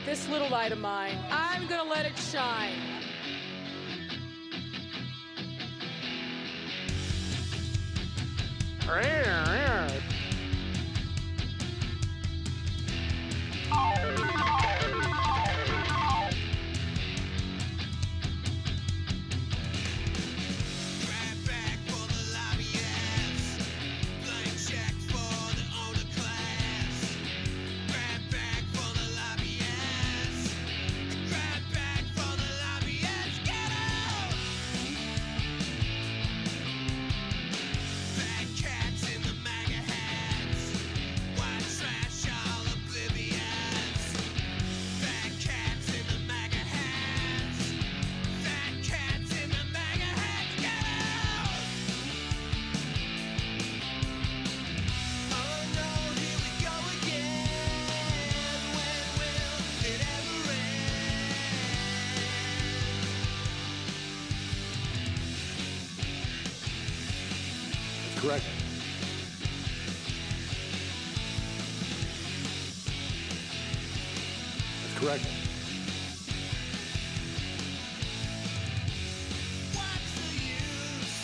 This little light of mine, I'm gonna let it shine. Correct. That's correct. What's the use?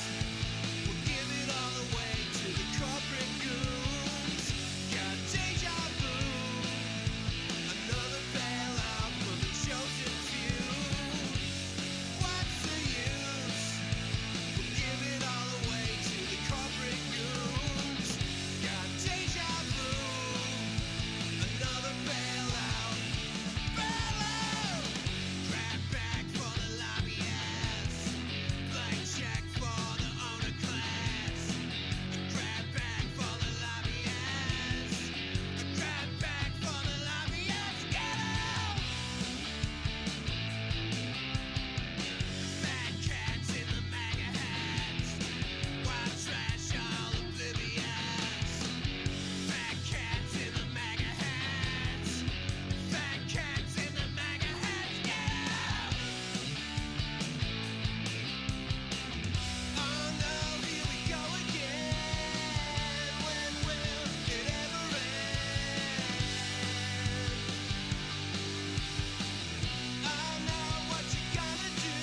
We'll give it all away to the corporate goons. Got deja vu. Another bailout for the chosen few. What's the use? We'll give it all away to the corporate goons. Got deja vu. Another bailout. Bailout! Grab back for the lobbyists. Blank check for the owner class. Grab back for the lobbyists. Grab back for the lobbyists. Get out! Fat cats in the MAGA hats. White trash all oblivious. Fat cats in the MAGA hats. Fat cats in the MAGA hats. Get out! Oh no, here we go again. When will it ever end? Oh no, what you gonna do?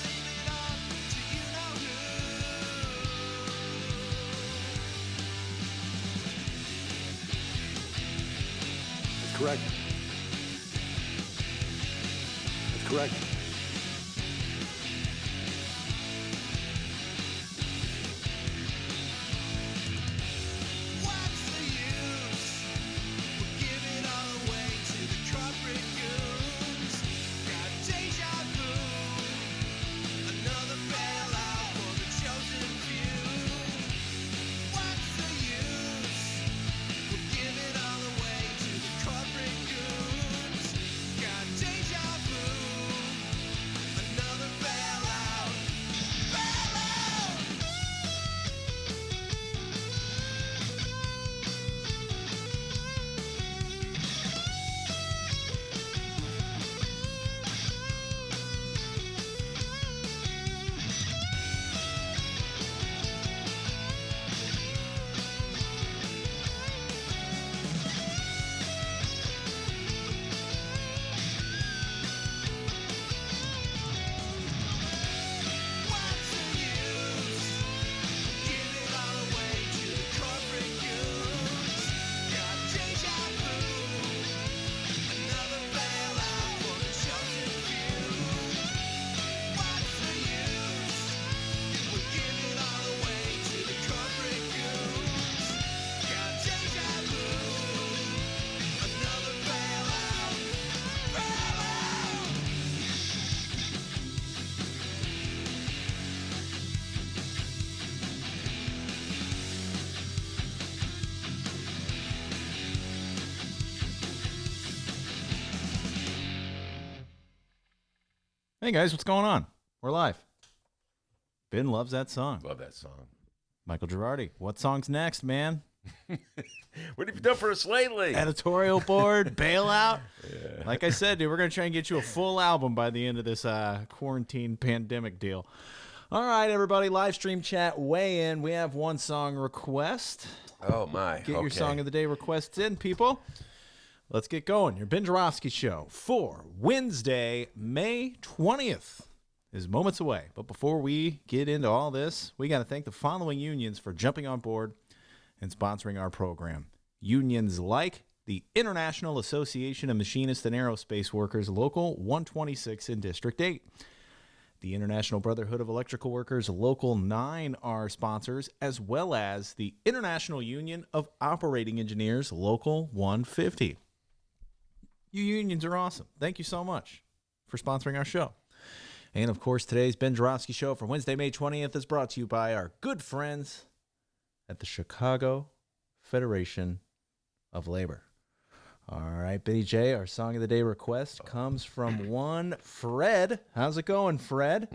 Leave it up to you know who. That's correct. That's correct. What's the use? We'll give it all away to the corporate goons. Got deja vu. Another bailout for the chosen few. What's the use? We'll give it all away to the corporate goons. Got deja vu. Another bailout. Bailout! What's the use? Give it all away to the corporate goons. Got deja vu. Another bailout for the chosen few. What's the use? We'll give it all away to the corporate goons. Got deja vu. Another bailout. Bailout! Hey guys, what's going on? We're live. Ben loves that song. Love that song. Michael Girardi, what song's next, man? What have you done for us lately? Editorial board, bailout. Like I said, dude, we're going to try and get you a full album by the end of this quarantine pandemic deal. All right, everybody, live stream chat, weigh in. We have one song request. Oh, my. Get your song of the day requests in, people. Let's get going. Your Ben Joravsky Show for Wednesday, May 20th is moments away. But before we get into all this, we got to thank the following unions for jumping on board and sponsoring our program. Unions like the International Association of Machinists and Aerospace Workers, Local 126 in District 8. The International Brotherhood of Electrical Workers, Local 9 are sponsors, as well as the International Union of Operating Engineers, Local 150. You unions are awesome. Thank you so much for sponsoring our show. And, of course, today's Ben Joravsky Show for Wednesday, May 20th is brought to you by our good friends at the Chicago Federation of Labor. All right, Benny J, our Song of the Day request comes from one Fred. How's it going, Fred?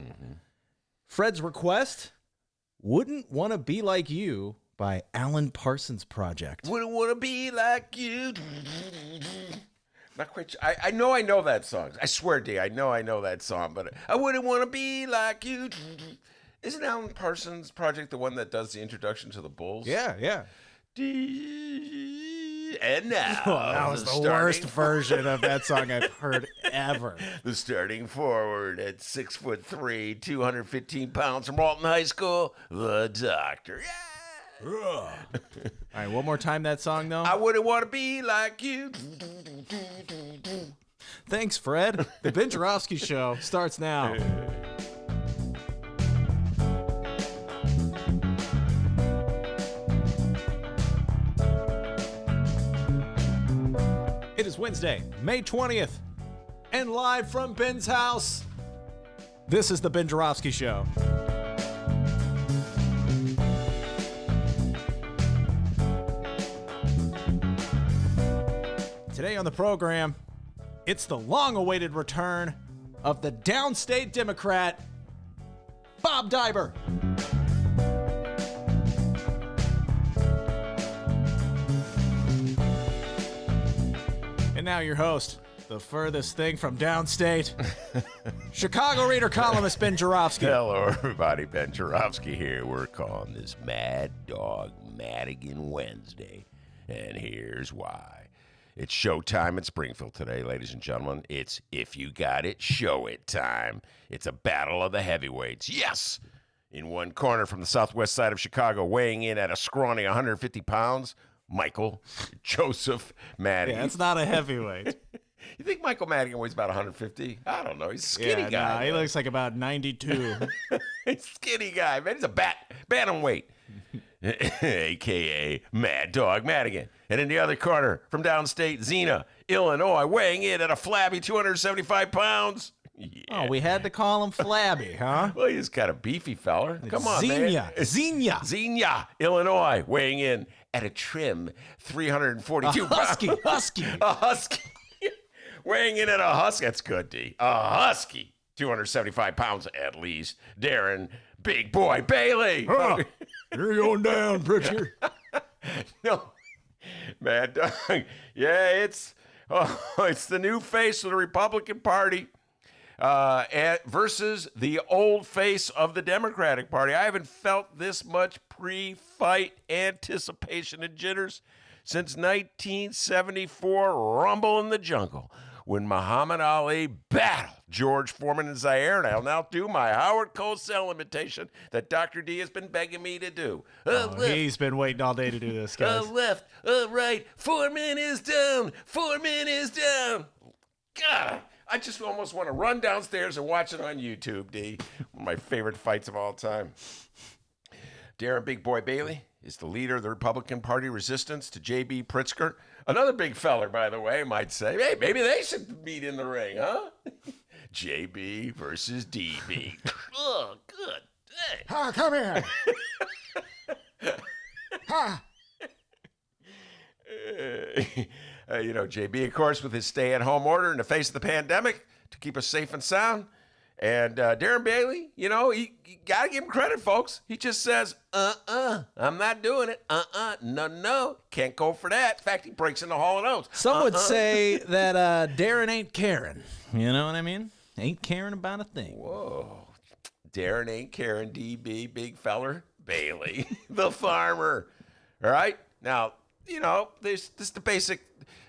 Fred's request, Wouldn't Want to Be Like You by Alan Parsons Project. Wouldn't want to be like you. Not quite sure. I know that song. I swear, D, I know that song, but I wouldn't want to be like you. Isn't Alan Parsons Project the one that does the introduction to the Bulls? Yeah. And now, That was the worst version of that song I've heard ever. The starting forward at 6'3", 215 pounds from Walton High School, the Doctor. Yeah. All right, one more time that song, though. I wouldn't want to be like you. Thanks, Fred. The Ben Joravsky Show starts now. It is Wednesday, May 20th, and live from Ben's house, this is the Ben Joravsky Show. Today on the program, it's the long-awaited return of the Downstate Democrat, Bob Daiber. And now your host, the furthest thing from downstate, Chicago Reader columnist Ben Joravsky. Hello, everybody. Ben Joravsky here. We're calling this Mad Dog Madigan Wednesday, and here's why. It's showtime in Springfield today, ladies and gentlemen. It's if you got it, show it time. It's a battle of the heavyweights. Yes! In one corner from the southwest side of Chicago, weighing in at a scrawny 150 pounds, Michael Joseph Madigan. Yeah, it's not a heavyweight. You think Michael Madigan weighs about 150? I don't know. He's a skinny guy. Nah, he looks like about 92. He's a skinny guy, man. He's a bantamweight, a.k.a. Mad Dog Madigan. And in the other corner, from downstate Xenia, Illinois, weighing in at a flabby 275 pounds. Yeah. Oh, we had to call him Flabby, huh? Well, he's got a beefy feller. Come on, man. Xenia, Illinois, weighing in at a trim 342 Husky. A husky. Weighing in at a husky. That's good, D. A husky. 275 pounds at least. Darren, Big Boy Bailey. You're going down, Pritchard. No. Mad Dog. Yeah, it's the new face of the Republican Party. Versus the old face of the Democratic Party. I haven't felt this much pre-fight anticipation and jitters since 1974 Rumble in the Jungle, when Muhammad Ali battled George Foreman in Zaire. And I'll now do my Howard Cosell imitation that Dr. D has been begging me to do. He's been waiting all day to do this, guys. Left, right, Foreman is down. God, I just almost want to run downstairs and watch it on YouTube, D. One of my favorite fights of all time. Darren Big Boy Bailey is the leader of the Republican Party resistance to J.B. Pritzker. Another big feller, by the way, might say, hey, maybe they should meet in the ring, huh? J.B. versus D.B. Oh, good day. Come here. JB, of course, with his stay-at-home order in the face of the pandemic to keep us safe and sound. And Darren Bailey, you got to give him credit, folks. He just says, I'm not doing it. No, can't go for that. In fact, he breaks into Hall & Oates. Some would say that Darren ain't caring. You know what I mean? Ain't caring about a thing. Whoa. Darren ain't caring, DB, big feller. Bailey, the farmer. All right? Now, this the basic.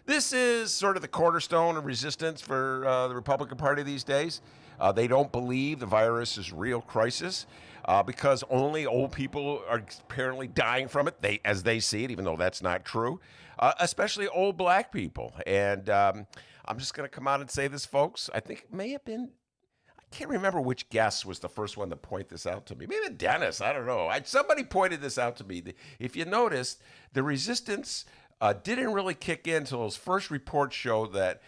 This is sort of the cornerstone of resistance for the Republican Party these days. They don't believe the virus is a real crisis because only old people are apparently dying from it, as they see it, even though that's not true, especially old black people. And I'm just going to come out and say this, folks. I think it may have been, I can't remember which guest was the first one to point this out to me. Maybe Dennis, I don't know. Somebody pointed this out to me. If you noticed, the resistance didn't really kick in until those first reports showed that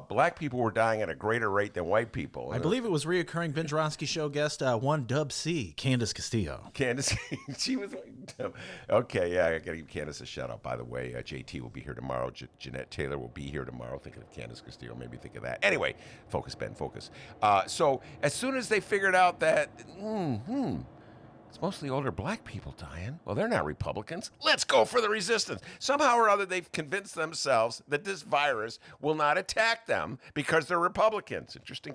black people were dying at a greater rate than white people. I believe it was reoccurring Ben Joravsky show guest one Dub C, Candace Castillo. Candace, she was like, okay, yeah, I got to give Candace a shout out. By the way, JT will be here tomorrow. Jeanette Taylor will be here tomorrow. Thinking of Candace Castillo, made me think of that. Anyway, focus, Ben, focus. So as soon as they figured out that, it's mostly older black people dying. Well, they're not Republicans. Let's go for the resistance. Somehow or other, they've convinced themselves that this virus will not attack them because they're Republicans. Interesting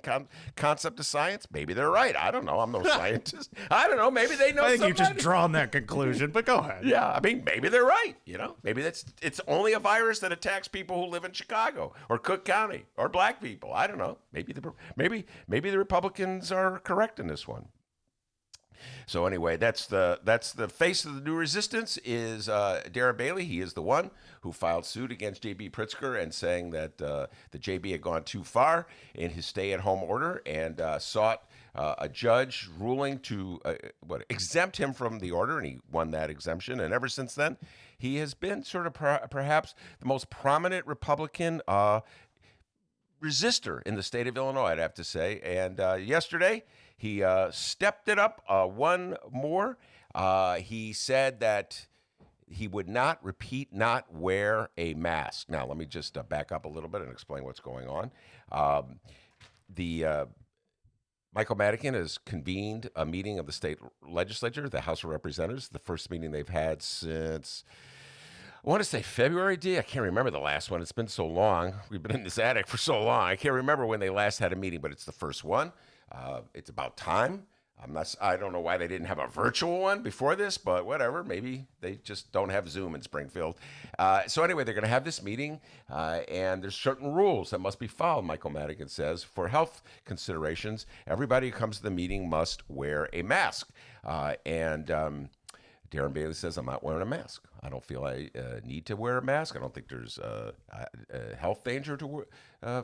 concept of science. Maybe they're right. I don't know. I'm no scientist. I don't know. Maybe they know I think somebody. you've just drawn that conclusion, but go ahead. Yeah, I mean, maybe they're right. Maybe it's only a virus that attacks people who live in Chicago or Cook County or black people. I don't know. Maybe the Republicans are correct in this one. So anyway, that's the face of the new resistance is Darren Bailey. He is the one who filed suit against J.B. Pritzker and saying that the J.B. had gone too far in his stay-at-home order and sought a judge ruling to exempt him from the order, and he won that exemption. And ever since then, he has been sort of perhaps the most prominent Republican resistor in the state of Illinois, I'd have to say. And yesterday, he stepped it up one more. He said that he would not wear a mask. Now, let me just back up a little bit and explain what's going on. Michael Madigan has convened a meeting of the state legislature, the House of Representatives, the first meeting they've had since, I want to say February, D. I can't remember the last one. It's been so long. We've been in this attic for so long. I can't remember when they last had a meeting, but it's the first one. It's about time. I don't know why they didn't have a virtual one before this, but whatever. Maybe they just don't have Zoom in Springfield. So anyway, they're going to have this meeting, and there's certain rules that must be followed, Michael Madigan says. For health considerations, everybody who comes to the meeting must wear a mask. Darren Bailey says, I'm not wearing a mask. I don't feel I need to wear a mask. I don't think there's a health danger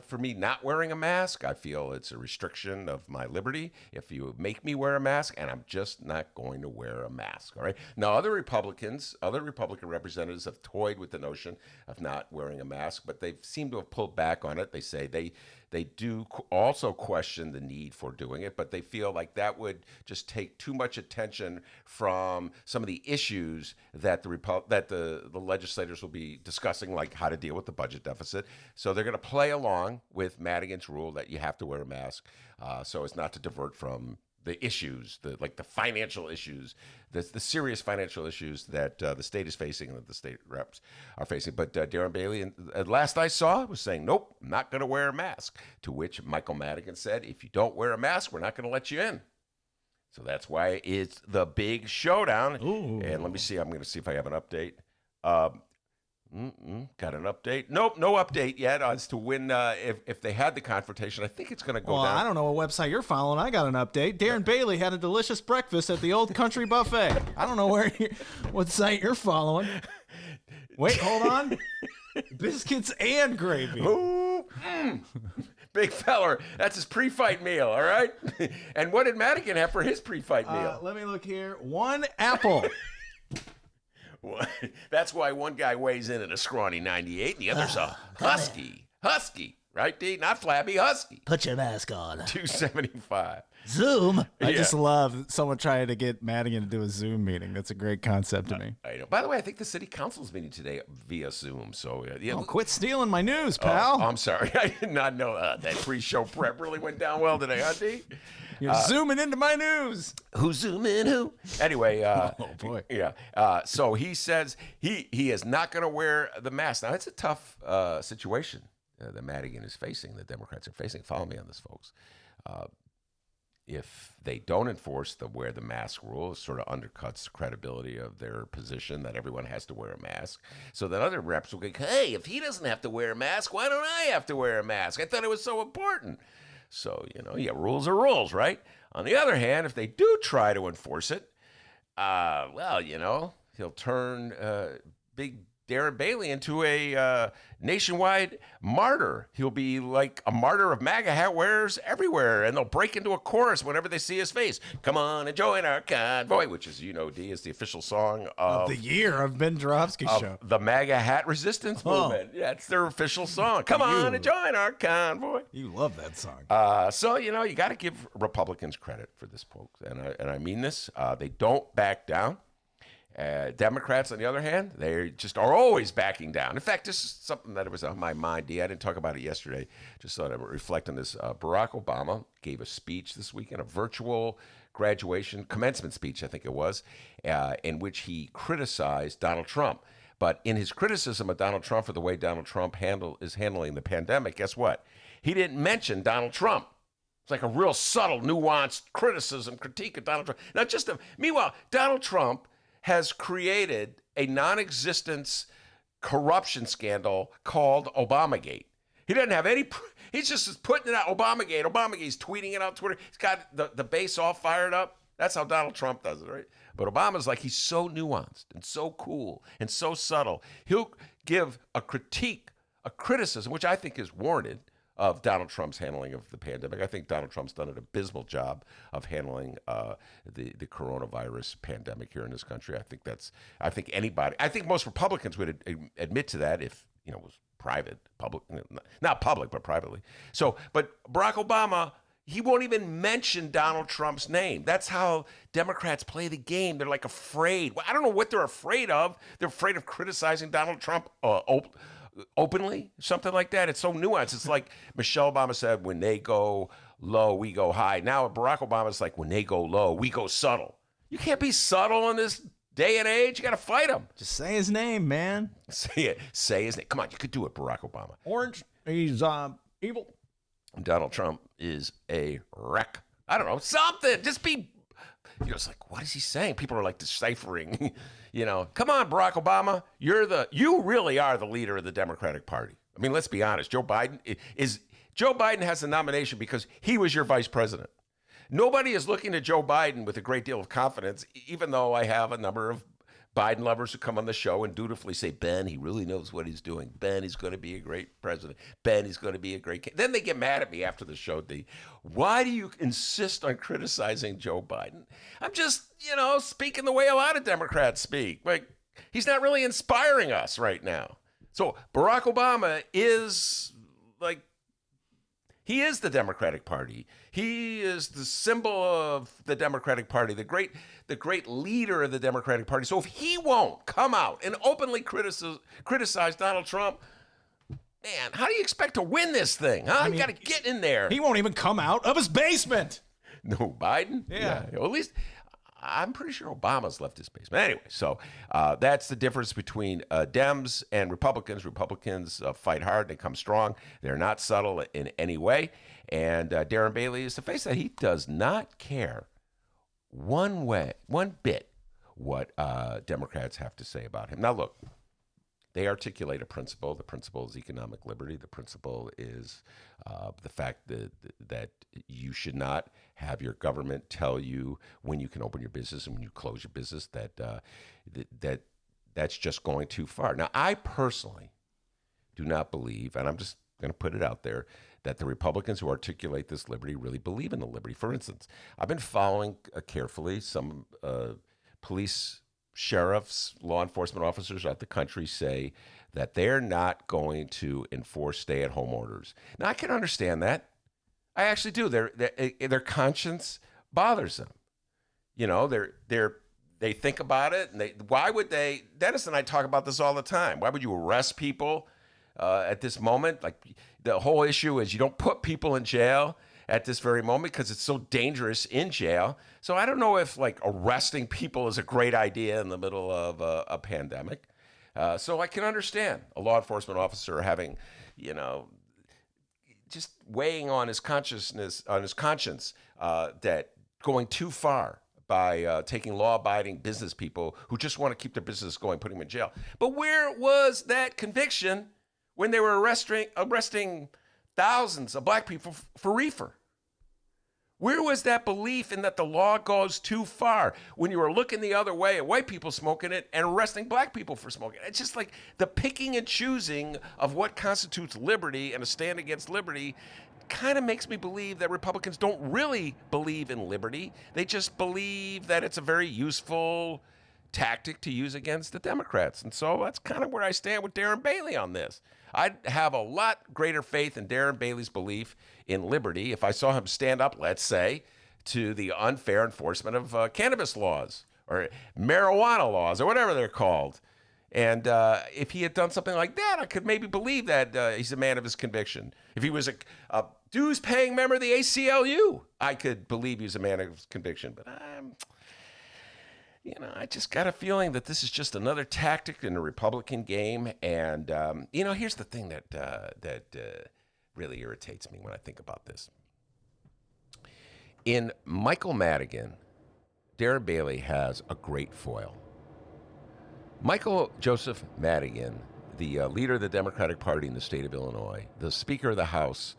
for me not wearing a mask. I feel it's a restriction of my liberty if you make me wear a mask, and I'm just not going to wear a mask, all right? Now, other Republican representatives have toyed with the notion of not wearing a mask, but they seem to have pulled back on it. They say they do also question the need for doing it, but they feel like that would just take too much attention from some of the issues that the legislators will be discussing, like how to deal with the budget deficit. So they're going to play along with Madigan's rule that you have to wear a mask, so as not to divert from the issues, the financial issues, the serious financial issues that the state is facing and that the state reps are facing. But Darren Bailey, last I saw, was saying, nope, I'm not going to wear a mask, to which Michael Madigan said, if you don't wear a mask, we're not going to let you in. So that's why it's the big showdown. Ooh. And let me see. I'm going to see if I have an update. Got an update? Nope, no update yet as to when, if they had the confrontation. I think it's going to go down. I don't know what website you're following. I got an update. Darren Bailey had a delicious breakfast at the Old Country Buffet. I don't know what site you're following. Wait, hold on. Biscuits and gravy. Ooh, big feller. That's his pre-fight meal, all right? And what did Madigan have for his pre-fight meal? Let me look here. 1 apple. That's why one guy weighs in at a scrawny 98 and the other's a husky, right, D? Not flabby, husky. Put your mask on. 275. Zoom. I just love someone trying to get Madigan to do a Zoom meeting. That's a great concept to me. I know. By the way, I think the city council's meeting today via Zoom. So quit stealing my news, pal. I'm sorry. I did not know that pre-show prep really went down well today, huh, D? You're zooming into my news. Who's zooming who? Anyway. Oh, boy. Yeah. So he says he is not going to wear the mask. Now, it's a tough situation that Madigan is facing, the Democrats are facing. Follow me on this, folks. if they don't enforce the wear the mask rule, it sort of undercuts the credibility of their position that everyone has to wear a mask. So then other reps will go, hey, if he doesn't have to wear a mask, why don't I have to wear a mask? I thought it was so important. So, yeah, rules are rules, right? On the other hand, if they do try to enforce it, he'll turn big Darren Bailey into a nationwide martyr. He'll be like a martyr of MAGA hat wearers everywhere, and they'll break into a chorus whenever they see his face. Come on and join our convoy, which is, D, is the official song of the year of Ben Joravsky's show. The MAGA hat resistance movement. Yeah, it's their official song. Come on and join our convoy. You love that song. So, you got to give Republicans credit for this, folks. And I mean this. They don't back down. Democrats, on the other hand, they just are always backing down. In fact, this is something that was on my mind, D. I didn't talk about it yesterday. Just thought I would reflect on this. Barack Obama gave a speech this weekend, a virtual graduation commencement speech, I think it was, in which he criticized Donald Trump. But in his criticism of Donald Trump for the way Donald Trump is handling the pandemic, guess what? He didn't mention Donald Trump. It's like a real subtle, nuanced critique of Donald Trump. Meanwhile, Donald Trump has created a non-existence corruption scandal called Obamagate. He doesn't have any, he's just putting it out, Obamagate. He's tweeting it out Twitter. He's got the base all fired up. That's how Donald Trump does it, right? But Obama's like, he's so nuanced and so cool and so subtle. He'll give a criticism, which I think is warranted, of Donald Trump's handling of the pandemic. I think Donald Trump's done an abysmal job of handling the coronavirus pandemic here in this country. I think most Republicans would admit to that if, it was not public, but privately. So, but Barack Obama, he won't even mention Donald Trump's name. That's how Democrats play the game. They're like afraid. Well, I don't know what they're afraid of. They're afraid of criticizing Donald Trump openly, something like that. It's so nuanced. It's like Michelle Obama said, when they go low, we go high. Now Barack Obama's like, when they go low, we go subtle. You can't be subtle in this day and age. You got to fight him. Just say his name, man. Say it. Say his name. Come on, you could do it, Barack Obama. Orange, he's evil. Donald Trump is a wreck. I don't know, something. Just be, it's like, what is he saying? People are like deciphering. Come on, Barack Obama. You really are the leader of the Democratic Party. I mean, let's be honest. Joe Biden has the nomination because he was your vice president. Nobody is looking to Joe Biden with a great deal of confidence, even though I have a number of Biden lovers who come on the show and dutifully say, Ben, he really knows what he's doing. Ben, he's going to be a great president. Ben, he's going to be a great. Then they get mad at me after the show, D. Why do you insist on criticizing Joe Biden? I'm just, speaking the way a lot of Democrats speak. Like, he's not really inspiring us right now. So Barack Obama is like, he is the Democratic Party. He is the symbol of the Democratic Party, the great leader of the Democratic Party. So if he won't come out and openly criticize Donald Trump, man, how do you expect to win this thing? Huh? You got to get in there. He won't even come out of his basement. No, Biden? Yeah. Well, at least I'm pretty sure Obama's left his basement. Anyway, so that's the difference between Dems and Republicans. Republicans fight hard. They come strong. They're not subtle in any way. And Darren Bailey is to face that. He does not care one bit what Democrats have to say about him. Now, look, they articulate a principle. The principle is economic liberty. The principle is the fact that you should not have your government tell you when you can open your business and when you close your business. That's just going too far. Now, I personally do not believe, and I'm just going to put it out there, that the Republicans who articulate this liberty really believe in the liberty. For instance, I've been following carefully some police, sheriffs, law enforcement officers out the country say that they're not going to enforce stay-at-home orders. Now, I can understand that. I actually do. Their conscience bothers them. They think about it, and why would they? Dennis and I talk about this all the time. Why would you arrest people at this moment? Like, the whole issue is you don't put people in jail at this very moment because it's so dangerous in jail. So I don't know if arresting people is a great idea in the middle of a pandemic. So I can understand a law enforcement officer having, just weighing on his consciousness, on his conscience, that going too far by taking law-abiding business people who just want to keep their business going, putting them in jail. But where was that conviction when they were arresting thousands of black people for reefer? Where was that belief in that the law goes too far when you were looking the other way at white people smoking it and arresting black people for smoking it? It's just like the picking and choosing of what constitutes liberty and a stand against liberty kind of makes me believe that Republicans don't really believe in liberty. They just believe that it's a very useful tactic to use against the Democrats. And so that's kind of where I stand with Darren Bailey on this. I'd have a lot greater faith in Darren Bailey's belief in liberty if I saw him stand up, let's say, to the unfair enforcement of cannabis laws or marijuana laws or whatever they're called. And if he had done something like that, I could maybe believe that he's a man of his conviction. If he was a dues-paying member of the ACLU, I could believe he's a man of his conviction. But I just got a feeling that this is just another tactic in the Republican game. And, here's the thing that really irritates me when I think about this. In Michael Madigan, Darren Bailey has a great foil. Michael Joseph Madigan, the leader of the Democratic Party in the state of Illinois, the Speaker of the House,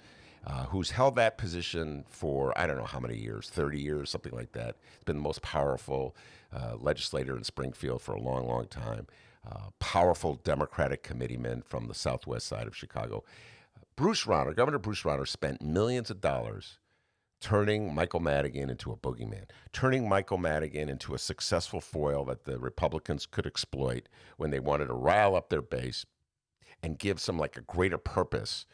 who's held that position for, I don't know how many years, 30 years, something like that. He's been the most powerful legislator in Springfield for a long, long time. Powerful Democratic committeeman from the southwest side of Chicago. Governor Bruce Rauner spent millions of dollars turning Michael Madigan into a boogeyman, turning Michael Madigan into a successful foil that the Republicans could exploit when they wanted to rile up their base and give some like a greater purpose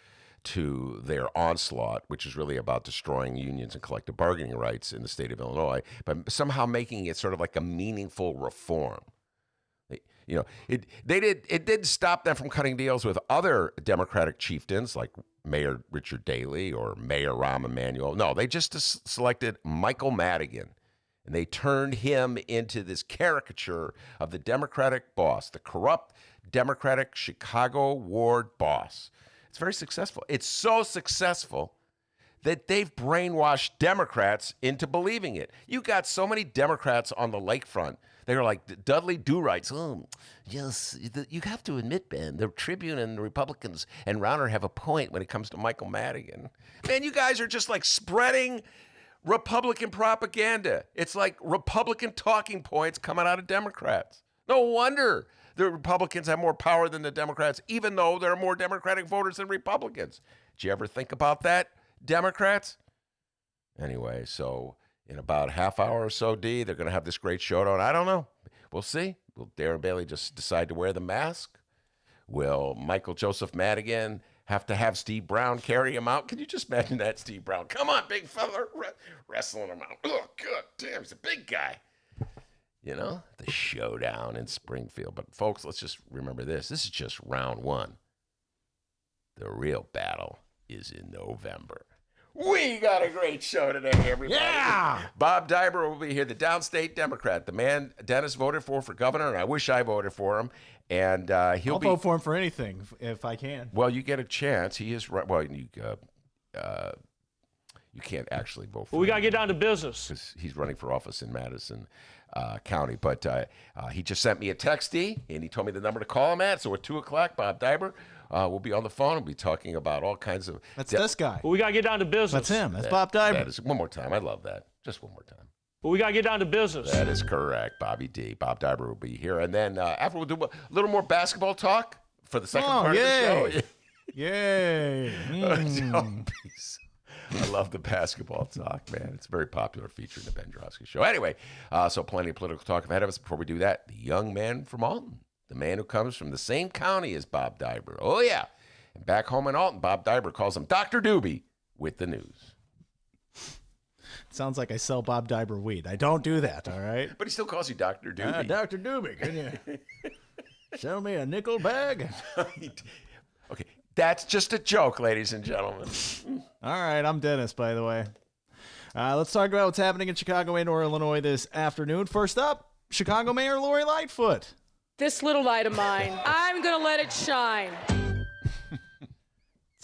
to their onslaught, which is really about destroying unions and collective bargaining rights in the state of Illinois, but somehow making it sort of like a meaningful reform. It didn't stop them from cutting deals with other Democratic chieftains like Mayor Richard Daley or Mayor Rahm Emanuel. No, they just selected Michael Madigan, and they turned him into this caricature of the Democratic boss, the corrupt Democratic Chicago ward boss. It's very successful. It's so successful that they've brainwashed Democrats into believing it. You got so many Democrats on the lakefront. They were like Dudley Do-Rights. Oh, yes, you have to admit, Ben, the Tribune and the Republicans and Rauner have a point when it comes to Michael Madigan. Man, you guys are just like spreading Republican propaganda. It's like Republican talking points coming out of Democrats. No wonder the Republicans have more power than the Democrats, even though there are more Democratic voters than Republicans. Did you ever think about that, Democrats? Anyway, so in about half hour or so, D, they're going to have this great showdown. I don't know. We'll see. Will Darren Bailey just decide to wear the mask? Will Michael Joseph Madigan have to have Steve Brown carry him out? Can you just imagine that, Steve Brown? Come on, big fella, wrestling him out. Oh, good damn, he's a big guy. The showdown in Springfield. But folks, let's just remember this. This is just round one. The real battle is in November. We got a great show today, everybody. Yeah! Bob Daiber will be here, the Downstate Democrat, the man Dennis voted for governor, and I wish I voted for him. And I'll vote for him for anything if I can. Well, you get a chance. He is right. Well, you can't actually vote for him. We got to get down to business. Because he's running for office in Madison County. But he just sent me a text, and he told me the number to call him at. So at 2 o'clock, Bob Daiber we'll be on the phone. We'll be talking about all kinds of... That's this guy. But we got to get down to business. That's him. That's Bob Daiber. That is, one more time. I love that. Just one more time. But we got to get down to business. That is correct, Bobby D. Bob Daiber will be here. And then after we'll do a little more basketball talk for the second part of the show. Yay. I love the basketball talk, man. It's a very popular feature in the Ben Joravsky Show. Anyway, so plenty of political talk ahead of us. Before we do that, the young man from Alton, the man who comes from the same county as Bob Daiber. Oh, yeah. And back home in Alton, Bob Daiber calls him Dr. Doobie with the news. Sounds like I sell Bob Daiber weed. I don't do that, all right? But he still calls you Dr. Doobie. Dr. Doobie, can you sell me a nickel bag? Okay, that's just a joke, ladies and gentlemen. All right, I'm Dennis, by the way. Let's talk about what's happening in Chicago and or Illinois this afternoon. First up, Chicago Mayor Lori Lightfoot. This little light of mine, I'm gonna let it shine.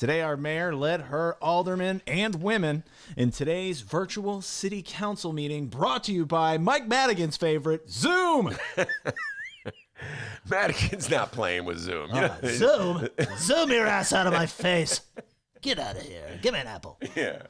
Today, our mayor led her aldermen and women in today's virtual city council meeting brought to you by Mike Madigan's favorite, Zoom. Madigan's not playing with Zoom. You know? Zoom? Zoom your ass out of my face. Get out of here. Give me an apple. Yeah.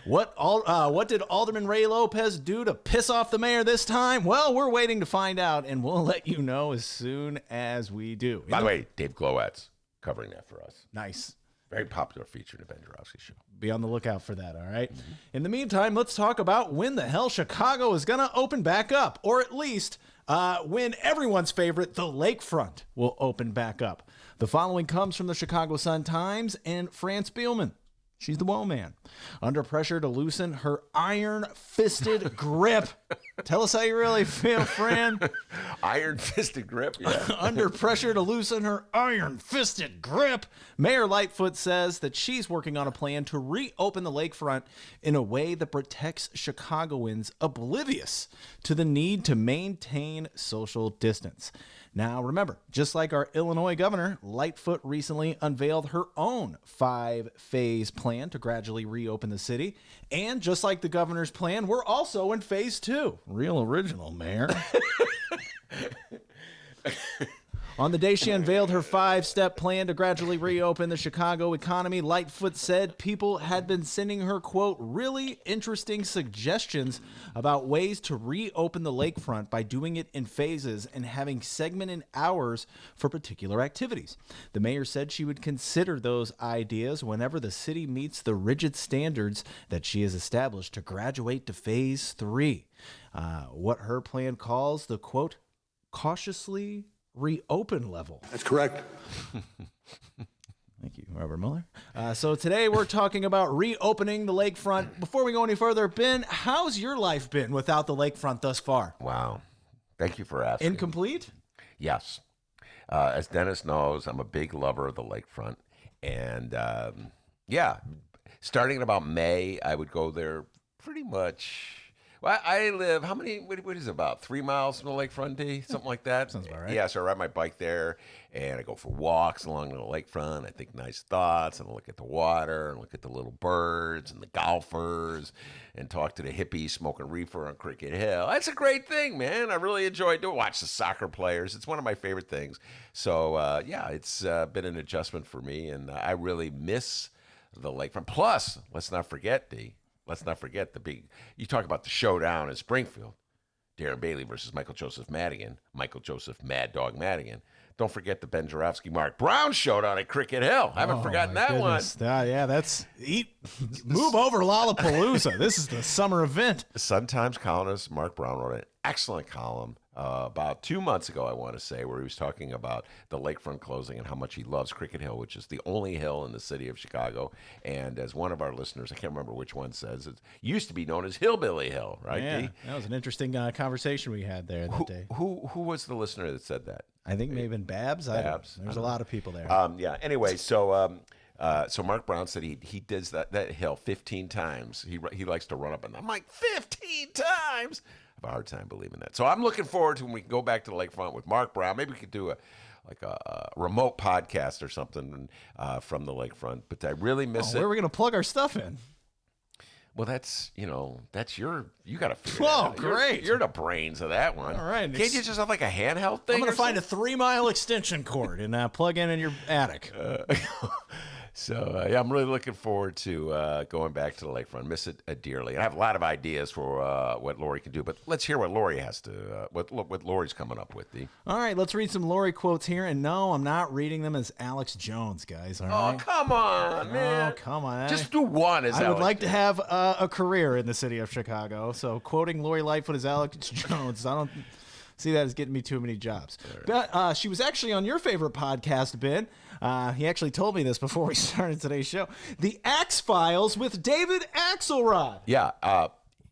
What did Alderman Ray Lopez do to piss off the mayor this time? Well, we're waiting to find out, and we'll let you know as soon as we do. By the way, Dave Glowat's covering that for us. Nice. Very popular feature in the Ben Joravsky Show. Be on the lookout for that, all right? In the meantime, let's talk about when the hell Chicago is going to open back up, or at least when everyone's favorite, the lakefront, will open back up. The following comes from the Chicago Sun-Times and France Bielman. She's the woe man. Under pressure to loosen her iron-fisted grip. Tell us how you really feel, Fran. Iron-fisted grip, yeah. Under pressure to loosen her iron-fisted grip, Mayor Lightfoot says that she's working on a plan to reopen the lakefront in a way that protects Chicagoans oblivious to the need to maintain social distance. Now, remember, just like our Illinois governor, Lightfoot recently unveiled her own 5-phase plan to gradually reopen the city. And just like the governor's plan, we're also in phase 2. Real original, Mayor. On the day she unveiled her 5-step plan to gradually reopen the Chicago economy, Lightfoot said people had been sending her, quote, really interesting suggestions about ways to reopen the lakefront by doing it in phases and having segmented hours for particular activities. The mayor said she would consider those ideas whenever the city meets the rigid standards that she has established to graduate to phase 3. What her plan calls the, quote, cautiously reopen level. That's correct. Thank you, Robert Mueller. So today we're talking about reopening the lakefront. Before we go any further, Ben, how's your life been without the lakefront thus far? Wow. Thank you for asking. Incomplete? Yes. As Dennis knows, I'm a big lover of the lakefront. And, starting in about May, I would go there pretty much. Well, I live, what is it, about 3 miles from the lakefront, D? Something like that? Sounds about right. Yeah, so I ride my bike there, and I go for walks along the lakefront. I think nice thoughts, and I look at the water, and look at the little birds, and the golfers, and talk to the hippies smoking reefer on Cricket Hill. That's a great thing, man. I really enjoy doing it. Watch the soccer players. It's one of my favorite things. So, it's been an adjustment for me, and I really miss the lakefront. Plus, let's not forget, D, the big, you talk about the showdown in Springfield, Darren Bailey versus Michael Joseph Madigan, Michael Joseph Mad Dog Madigan. Don't forget the Ben Joravsky Mark Brown showdown at Cricket Hill. I haven't forgotten that goodness. Move over Lollapalooza. This is the summer event. Sun-Times columnist Mark Brown wrote an excellent column about 2 months ago, I want to say, where he was talking about the lakefront closing and how much he loves Cricket Hill, which is the only hill in the city of Chicago. And as one of our listeners, I can't remember which one, says, it used to be known as Hillbilly Hill, right? Yeah, D? that was an interesting conversation we had there that day. Who was the listener that said that? I think maybe in Babs. There's a lot of people there. Anyway, so Mark Brown said he does that hill 15 times. He likes to run up and I'm like, 15 times? I have a hard time believing that. So I'm looking forward to when we can go back to the lakefront with Mark Brown. Maybe we could do a remote podcast or something from the lakefront. But I really miss it. Where are we going to plug our stuff in? Well, that's you got to figure Oh, that out. great. You're the brains of that one. All right. Can't you just have like a handheld thing? I'm going or to find a something? 3-mile extension cord and plug in your attic. So, I'm really looking forward to going back to the lakefront. Miss it dearly. I have a lot of ideas for what Lori can do, but let's hear what Lori has to, what Lori's coming up with, D. All right, let's read some Lori quotes here. And no, I'm not reading them as Alex Jones, guys. All right? Oh, come on, man. Oh, come on. Just do one as I would Alex like to Jones. have a career in the city of Chicago. So quoting Lori Lightfoot as Alex Jones, I don't see that as getting me too many jobs. But she was actually on your favorite podcast, Ben. He actually told me this before we started today's show. The Axe Files with David Axelrod. Yeah,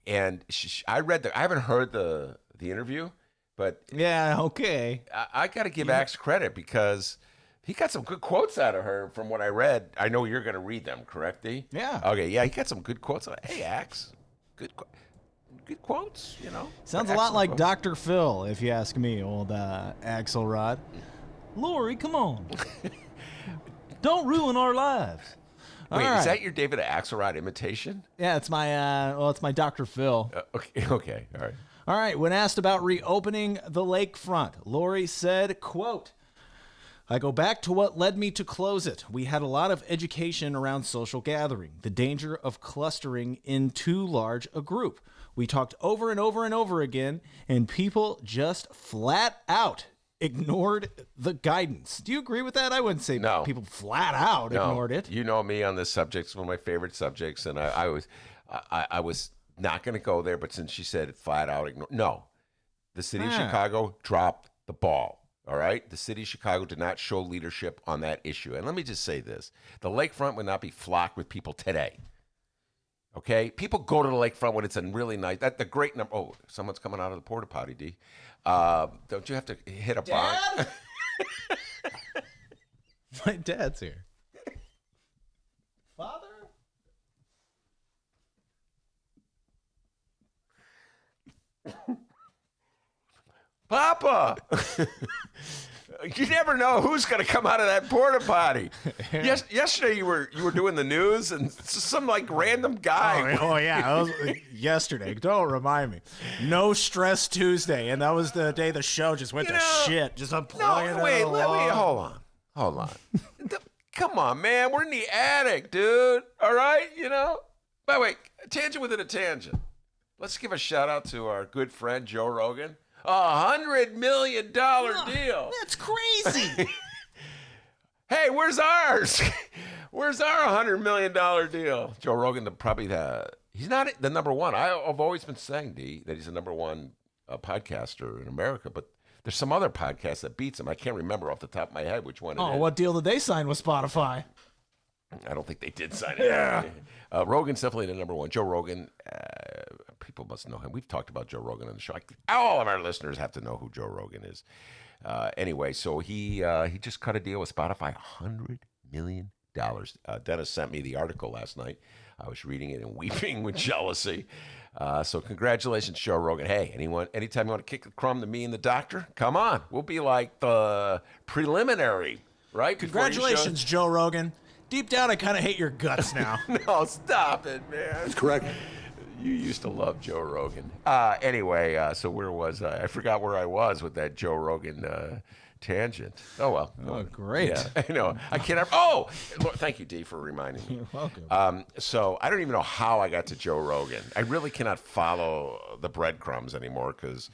and I read I haven't heard the interview, but Yeah, okay. I got to give Axe credit because he got some good quotes out of her from what I read. I know you're going to read them, correct, D? Yeah. Okay, yeah, he got some good quotes. Hey, Axe, good quotes, Sounds a lot like Dr. Phil, if you ask me, old Axelrod. Lori, come on. Don't ruin our lives. All Wait, right. is that your David Axelrod imitation? Yeah, it's my Dr. Phil. Okay, all right. All right, when asked about reopening the lakefront, Lori said, quote, I go back to what led me to close it. We had a lot of education around social gathering, the danger of clustering in too large a group. We talked over and over and over again, and people just flat out ignored the guidance. Do you agree with that? I wouldn't say No. people flat out ignored it. You know me on this subject. It's one of my favorite subjects, and I was not going to go there, but since she said flat out ignore, no. The city of Chicago dropped the ball. All right? The city of Chicago did not show leadership on that issue. And let me just say this. The lakefront would not be flocked with people today. Okay? People go to the lakefront when it's a really nice, the great number. Oh, someone's coming out of the porta potty, D. Don't you have to hit a bond? My dad's here. Father? Papa! You never know who's going to come out of that porta potty. Yesterday you were doing the news and some like random guy. Oh yeah, that was yesterday. Don't remind me. No Stress Tuesday, and that was the day the show just went to shit. Just unplugging. No, wait, hold on. Come on, man. We're in the attic, dude. All right, By the way, tangent within a tangent. Let's give a shout out to our good friend Joe Rogan. $100 million deal. That's crazy. Hey, where's ours? Where's our $100 million deal? Joe Rogan, he's not the number one. I've always been saying, D, that he's the number one podcaster in America, but there's some other podcast that beats him. I can't remember off the top of my head which one it is. What deal did they sign with Spotify? I don't think they did sign it. Yeah. Rogan's definitely the number one. Joe Rogan, people must know him. We've talked about Joe Rogan on the show. All of our listeners have to know who Joe Rogan is. Anyway, so he just cut a deal with Spotify, $100 million. Dennis sent me the article last night. I was reading it and weeping with jealousy. So congratulations, Joe Rogan. Hey, anytime you want to kick a crumb to me and the doctor, come on. We'll be like the preliminary, right? Congratulations, Joe Rogan. Deep down, I kind of hate your guts now. No, stop it, man. That's correct. You used to love Joe Rogan. Anyway, so where was I? I forgot where I was with that Joe Rogan tangent. Oh, well. Oh, great. Yeah, I know. I can't. Oh, thank you, D, for reminding me. You're welcome. So I don't even know how I got to Joe Rogan. I really cannot follow the breadcrumbs anymore because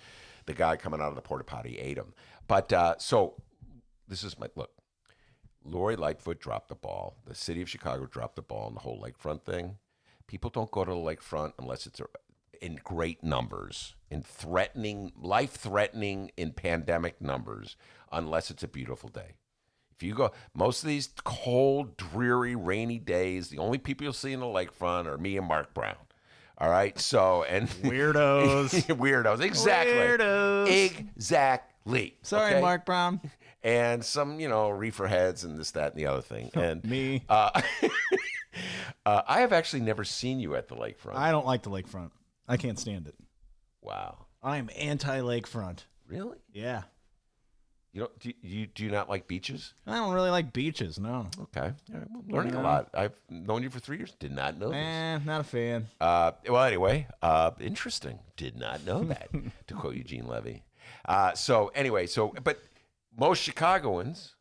the guy coming out of the porta potty ate them. But so this is my look. Lori Lightfoot dropped the ball. The city of Chicago dropped the ball on the whole lakefront thing. People don't go to the lakefront unless it's in great numbers, in life-threatening, in pandemic numbers, unless it's a beautiful day. If you go, most of these cold, dreary, rainy days, the only people you'll see in the lakefront are me and Mark Brown. All right, so and Weirdos. weirdos, exactly, Weirdos. exactly. Sorry, okay? Mark Brown. And some, reefer heads and this, that, and the other thing. And Me. I have actually never seen you at the lakefront. I don't like the lakefront. I can't stand it. Wow. I'm anti-lakefront. Really? Yeah. Do you not like beaches? I don't really like beaches, no. Okay. All right. Well, learning a lot. I've known you for 3 years. Did not know this. Not a fan. Well, anyway, interesting. Did not know that, to quote Eugene Levy. But most Chicagoans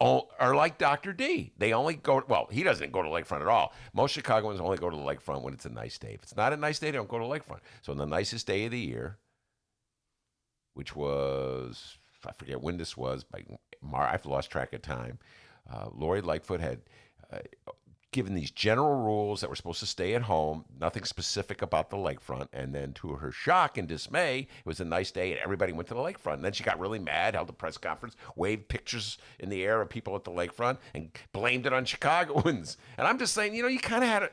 are like Dr. D. They only go, well, he doesn't go to the lakefront at all. Most Chicagoans only go to the lakefront when it's a nice day. If it's not a nice day, they don't go to the lakefront. So on the nicest day of the year, which was, I forget when this was, I've lost track of time, Lori Lightfoot had given these general rules that were supposed to stay at home, nothing specific about the lakefront. And then to her shock and dismay, it was a nice day and everybody went to the lakefront. And then she got really mad, held a press conference, waved pictures in the air of people at the lakefront and blamed it on Chicagoans. And I'm just saying, you kind of had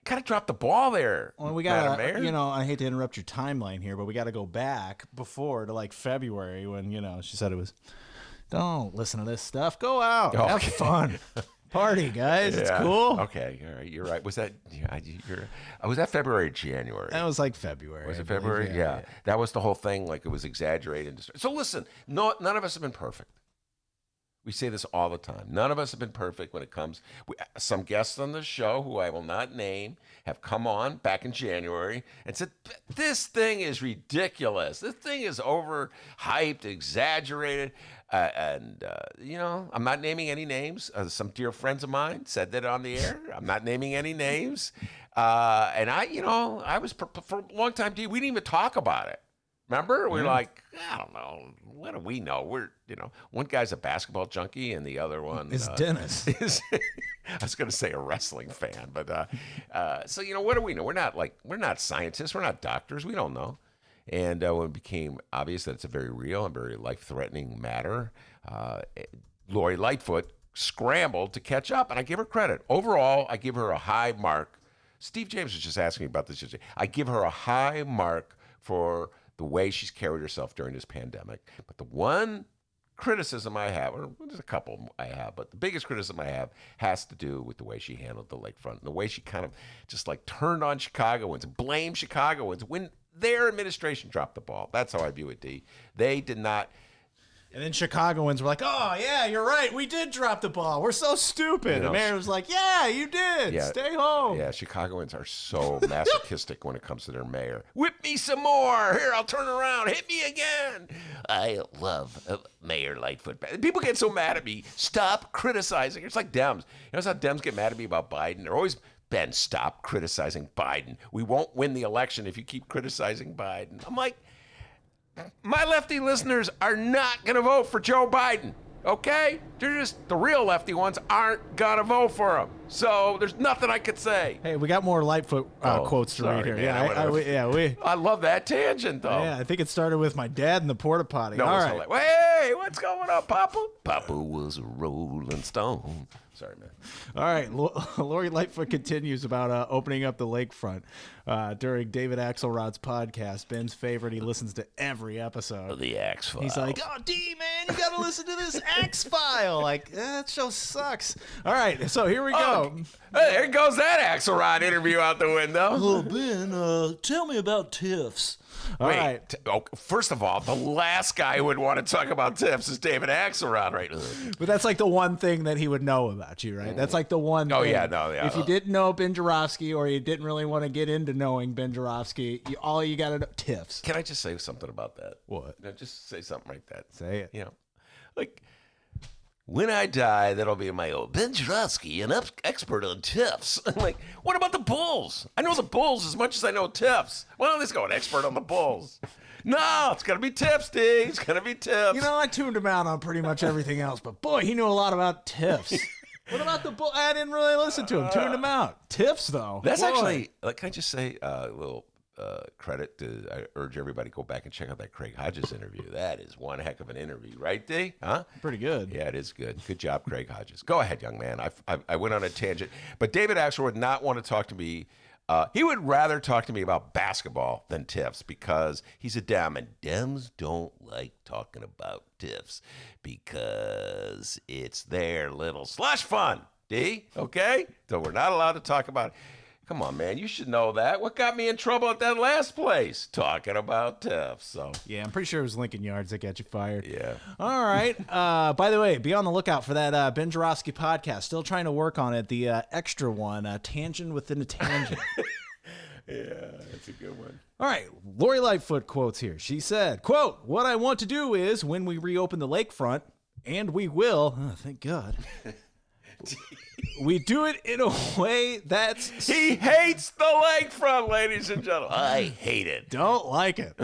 to drop the ball there. Well, we got to, I hate to interrupt your timeline here, but we got to go back before to like February when, she said it was, don't listen to this stuff. Go out. Okay. Have fun. Party, guys. It's cool. Okay. All right. You're right. Was that was that February or January? That was like February. Was it I believe. February? Yeah. That was the whole thing. Like it was exaggerated. So listen, none of us have been perfect. We say this all the time. None of us have been perfect when it comes. Some guests on the show, who I will not name, have come on back in January and said, this thing is ridiculous. This thing is overhyped, exaggerated. I'm not naming any names. Some dear friends of mine said that on the air. I'm not naming any names. And I was, for a long time, we didn't even talk about it. Remember? We're like, I don't know. What do we know? One guy's a basketball junkie and the other one Is Dennis. I was going to say a wrestling fan, but so what do we know? We're not scientists. We're not doctors. We don't know. And when it became obvious that it's a very real and very life-threatening matter, Lori Lightfoot scrambled to catch up, and I give her credit. Overall, I give her a high mark. Steve James was just asking me about this yesterday. I give her a high mark for the way she's carried herself during this pandemic. But the one criticism I have, or there's a couple I have, but the biggest criticism I have has to do with the way she handled the lakefront and the way she kind of just like turned on Chicagoans, blamed Chicagoans when their administration dropped the ball. That's how I view it, D. They did not. And then Chicagoans were like, oh, yeah, you're right. We did drop the ball. We're so stupid. The mayor was like, yeah, you did. Yeah, stay home. Yeah, Chicagoans are so masochistic when it comes to their mayor. Whip me some more. Here, I'll turn around. Hit me again. I love Mayor Lightfoot. People get so mad at me. Stop criticizing. It's like Dems. You know how Dems get mad at me about Biden? They're always, Ben, stop criticizing Biden. We won't win the election if you keep criticizing Biden. I'm like, my lefty listeners are not going to vote for Joe Biden, okay? They're just, the real lefty ones aren't going to vote for him. So there's nothing I could say. Hey, we got more Lightfoot quotes to read here. Man, I love that tangent, though. Yeah, I think it started with my dad in the porta potty. No, all it's right. not like, hey, what's going on, Papa? Papa was a rolling stone. Sorry, man. All right. Lori Lightfoot continues about opening up the lakefront during David Axelrod's podcast. Ben's favorite. He listens to every episode. The Axe File. He's like, oh, D, man, you got to listen to this Axe File. Like, that show sucks. All right. So here we go. Hey, there goes that Axelrod interview out the window. Oh, Ben, tell me about TIFs. All right. First of all, the last guy who would want to talk about tips is David Axelrod, right? But that's like the one thing that he would know about you, right? That's like the one Oh, thing. yeah, no, yeah. If you didn't know Ben Joravsky or you didn't really want to get into knowing Ben Joravsky, all you got to know, TIFs. Can I just say something about that? What? No, just say something like that. Say it. Like, when I die, that'll be my old Ben Joravsky, an expert on tips. I'm like, what about the Bulls? I know the Bulls as much as I know tips. Well, let's go an expert on the Bulls. No, it's gonna be tips, D. It's gonna be tips. You know, I tuned him out on pretty much everything else, but boy, he knew a lot about TIFs. What about the Bull? I didn't really listen to him. Tuned him out. TIFs, though. That's boy. actually, like, can I just say a little credit to, I urge everybody to go back and check out that Craig Hodges interview. That is one heck of an interview, right, D? Huh? Pretty good. Yeah, it is good. Good job, Craig Hodges. Go ahead, young man. I went on a tangent. But David Axel would not want to talk to me. He would rather talk to me about basketball than TIFs because he's a Dem, and Dems don't like talking about TIFs because it's their little slush fund, D? Okay? So we're not allowed to talk about it. Come on, man. You should know that. What got me in trouble at that last place? Talking about TIFs. So Yeah, I'm pretty sure it was Lincoln Yards that got you fired. yeah. All right. By the way, be on the lookout for that Ben Joravsky podcast. Still trying to work on it. The extra one, Tangent Within a Tangent. Yeah, that's a good one. All right. Lori Lightfoot quotes here. She said, quote, what I want to do is when we reopen the lakefront, and we will, thank God, we do it in a way that's... He hates the lakefront, ladies and gentlemen. I hate it. Don't like it.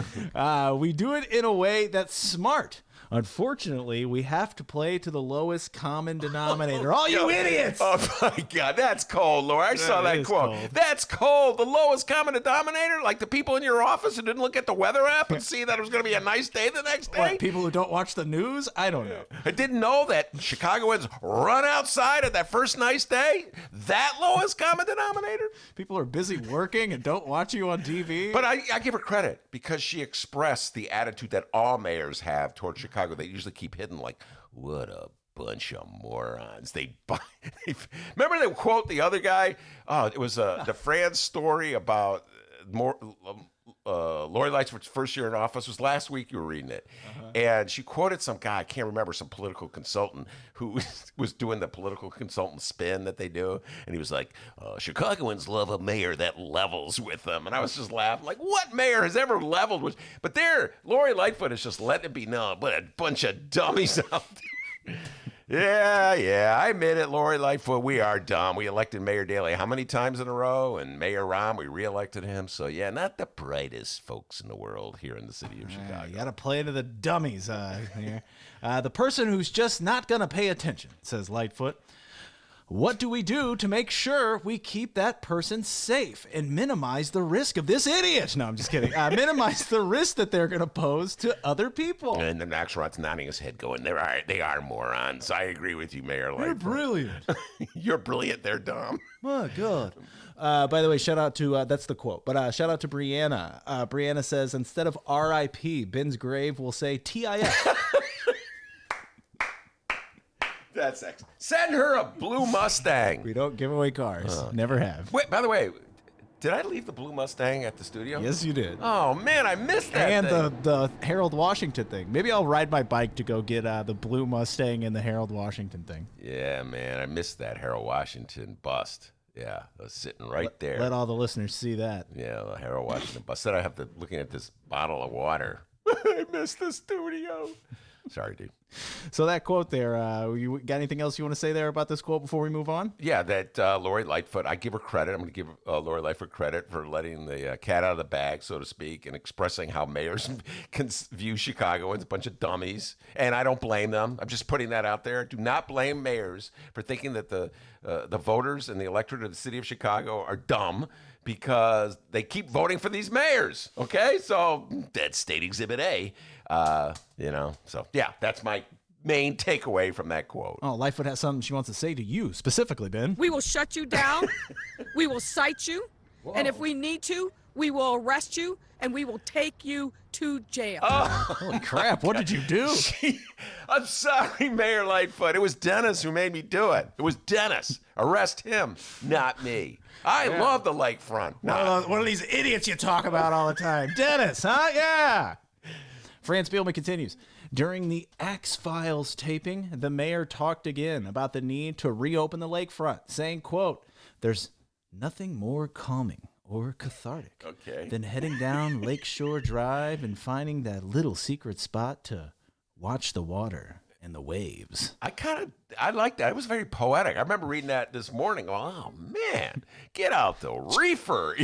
We do it in a way that's smart. Unfortunately, we have to play to the lowest common denominator. All you idiots! Oh, my God. That's cold, Laura. I saw that is quote. cold. That's cold. The lowest common denominator? Like the people in your office who didn't look at the weather app and see that it was going to be a nice day the next day? What, people who don't watch the news? I don't know. I didn't know that Chicagoans run outside at that first nice day? That lowest common denominator? People are busy working and don't watch you on TV. But I give her credit because she expressed the attitude that all mayors have toward Chicago. They usually keep hidden, like, what a bunch of morons. Remember they quote the other guy? Oh, it was the France story about Lori Lightfoot's first year in office was last week. You were reading it. And she quoted some guy, I can't remember, some political consultant who was doing the political consultant spin that they do. And he was like, Chicagoans love a mayor that levels with them. And I was just laughing, like, what mayor has ever leveled with? But there, Lori Lightfoot is just letting it be known, but a bunch of dummies out there. Yeah, I admit it, Lori Lightfoot, we are dumb. We elected Mayor Daley how many times in a row? And Mayor Rahm, we reelected him. So, yeah, not the brightest folks in the world here in the city of Chicago. You got to play to the dummies here. The person who's just not going to pay attention, says Lightfoot. What do we do to make sure we keep that person safe and minimize the risk of this idiot? No, I'm just kidding. Minimize the risk that they're going to pose to other people. And the Axelrod's nodding his head going, they are morons. I agree with you, Mayor Lightfoot. You're brilliant. You're brilliant. They're dumb. My God. By the way, shout out to, that's the quote, but shout out to Brianna. Brianna says, instead of R.I.P., Ben's grave will say TIF. That's excellent. Send her a blue Mustang. We don't give away cars. Never have. Wait, by the way, did I leave the blue Mustang at the studio? Yes, you did. Oh, man, I missed that And thing. the Harold Washington thing. Maybe I'll ride my bike to go get the blue Mustang and the Harold Washington thing. Yeah, man, I missed that Harold Washington bust. Yeah, I was sitting right there. Let all the listeners see that. Yeah, the Harold Washington bust. Then I have to looking at this bottle of water. I missed the studio. Sorry, dude. So that quote there, you got anything else you want to say there about this quote before we move on? Yeah, that Lori Lightfoot, I give her credit. I'm going to give Lori Lightfoot credit for letting the cat out of the bag, so to speak, and expressing how mayors can view Chicagoans, a bunch of dummies. And I don't blame them. I'm just putting that out there. Do not blame mayors for thinking that the voters and the electorate of the city of Chicago are dumb because they keep voting for these mayors. Okay? So that's State Exhibit A. So yeah, that's my main takeaway from that quote. Oh, Lightfoot has something she wants to say to you specifically, Ben. We will shut you down. We will cite you. And if we need to, we will arrest you and we will take you to jail. Holy crap, what did you do? I'm sorry, Mayor Lightfoot. It was Dennis who made me do it. It was Dennis. Arrest him, not me. I love the lakefront. One of these idiots you talk about all the time. Dennis, huh? Yeah. Franz Spielman continues. During the X-Files taping, the mayor talked again about the need to reopen the lakefront, saying, quote, there's nothing more calming or cathartic than heading down Lakeshore Drive and finding that little secret spot to watch the water and the waves. I like that. It was very poetic. I remember reading that this morning. Going, oh, man, get out the reefer,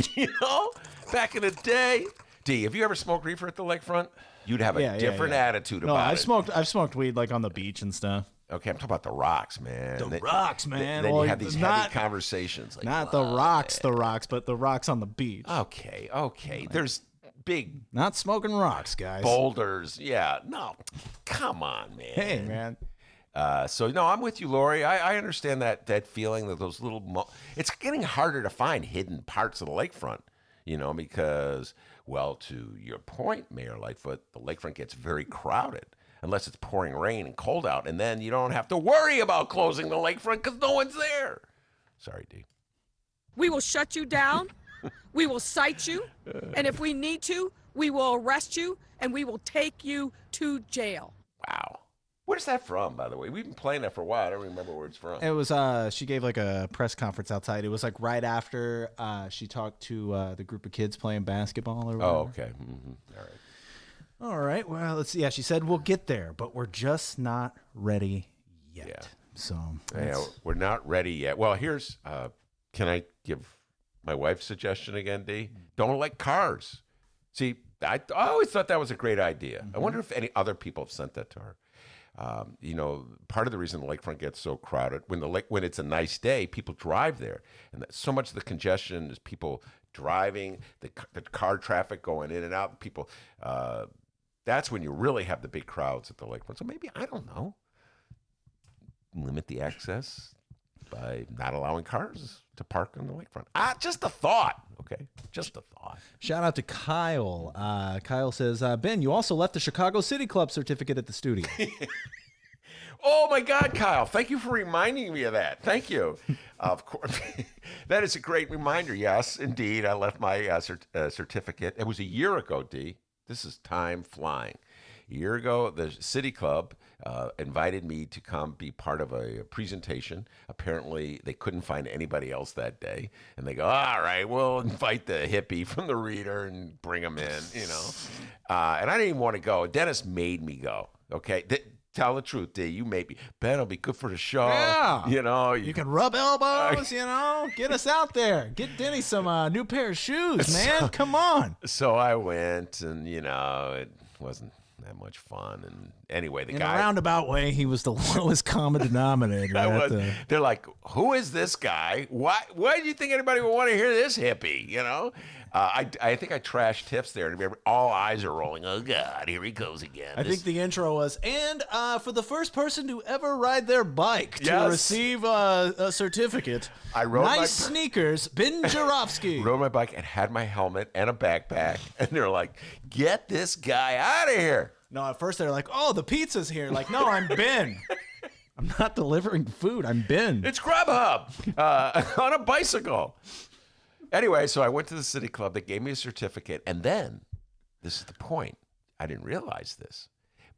back in the day. D, have you ever smoked reefer at the lakefront? You'd have a different attitude about it. I've smoked weed like on the beach and stuff. Okay, I'm talking about the rocks, man. Rocks, man. Then you have these heavy conversations. Like, not the rocks, but the rocks on the beach. Okay. There's big Not smoking rocks, guys. boulders. Yeah, no, come on, man. Hey, man. No, I'm with you, Lori. I understand that feeling that those little. It's getting harder to find hidden parts of the lakefront, because. Well, to your point, Mayor Lightfoot, the lakefront gets very crowded unless it's pouring rain and cold out, and then you don't have to worry about closing the lakefront because no one's there. Sorry, D. We will shut you down. We will cite you. And if we need to, we will arrest you and we will take you to jail. Wow. Where's that from, by the way? We've been playing that for a while. I don't remember where it's from. It was, she gave like a press conference outside. It was like right after she talked to the group of kids playing basketball or whatever. Oh, okay. Mm-hmm. All right. All right. Well, let's see. Yeah, she said we'll get there, but we're just not ready yet. Yeah. So we're not ready yet. Well, here's, can I give my wife's suggestion again, D? Don't elect cars. See, I always thought that was a great idea. Mm-hmm. I wonder if any other people have sent that to her. Part of the reason the lakefront gets so crowded when it's a nice day, people drive there, and so much of the congestion is people driving, the car traffic going in and out. People, that's when you really have the big crowds at the lakefront. So maybe I don't know, limit the access by not allowing cars to park on the lakefront. Just a thought. Okay, just a thought. shout out to Kyle. Kyle says, Ben, you also left the Chicago City Club certificate at the studio. Oh my God, Kyle! Thank you for reminding me of that. Thank you. Of course, that is a great reminder. Yes, indeed, I left my certificate. It was a year ago, D. This is time flying. A year ago, the City Club invited me to come be part of a presentation. Apparently, they couldn't find anybody else that day, and they go, "All right, we'll invite the hippie from the Reader and bring him in." You know, and I didn't even want to go. Dennis made me go. Okay. Tell the truth, D. You made me. Ben will be good for the show. Yeah. You know. You can rub elbows, you know. Get us out there. Get Denny some new pair of shoes, man. Come on. So I went, and you know, it wasn't that much fun. And anyway, the In guy. a roundabout way, he was the lowest common denominator. They're like, who is this guy? Why do you think anybody would want to hear this hippie? You know, I think I trashed tips there, and all eyes are rolling. Oh God, here he goes again. I think the intro was, and for the first person to ever ride their bike to Yes. receive a certificate, I rode nice my- sneakers, Ben Joravsky. rode my bike and had my helmet and a backpack, and they're like, get this guy out of here. No, at first they're like, oh, the pizza's here. Like, no, I'm Ben. I'm not delivering food. I'm Ben. It's Grubhub on a bicycle. Anyway, so I went to the City Club. They gave me a certificate. And then, this is the point. I didn't realize this.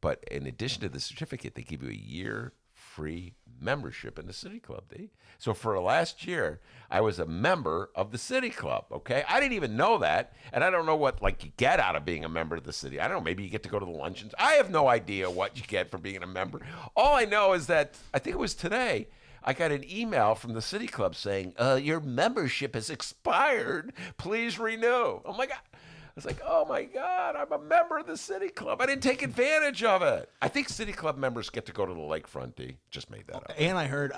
But in addition to the certificate, they give you a year free membership in the City Club, D. So for the last year, I was a member of the City Club, okay? I didn't even know that. And I don't know what, like, you get out of being a member of the city. I don't know, maybe you get to go to the luncheons. I have no idea what you get from being a member. All I know is that, I think it was today, I got an email from the City Club saying, your membership has expired. Please renew. Oh, my God. I was like, oh, my God, I'm a member of the City Club. I didn't take advantage of it. I think City Club members get to go to the lakefront, D. Just made that up. And I heard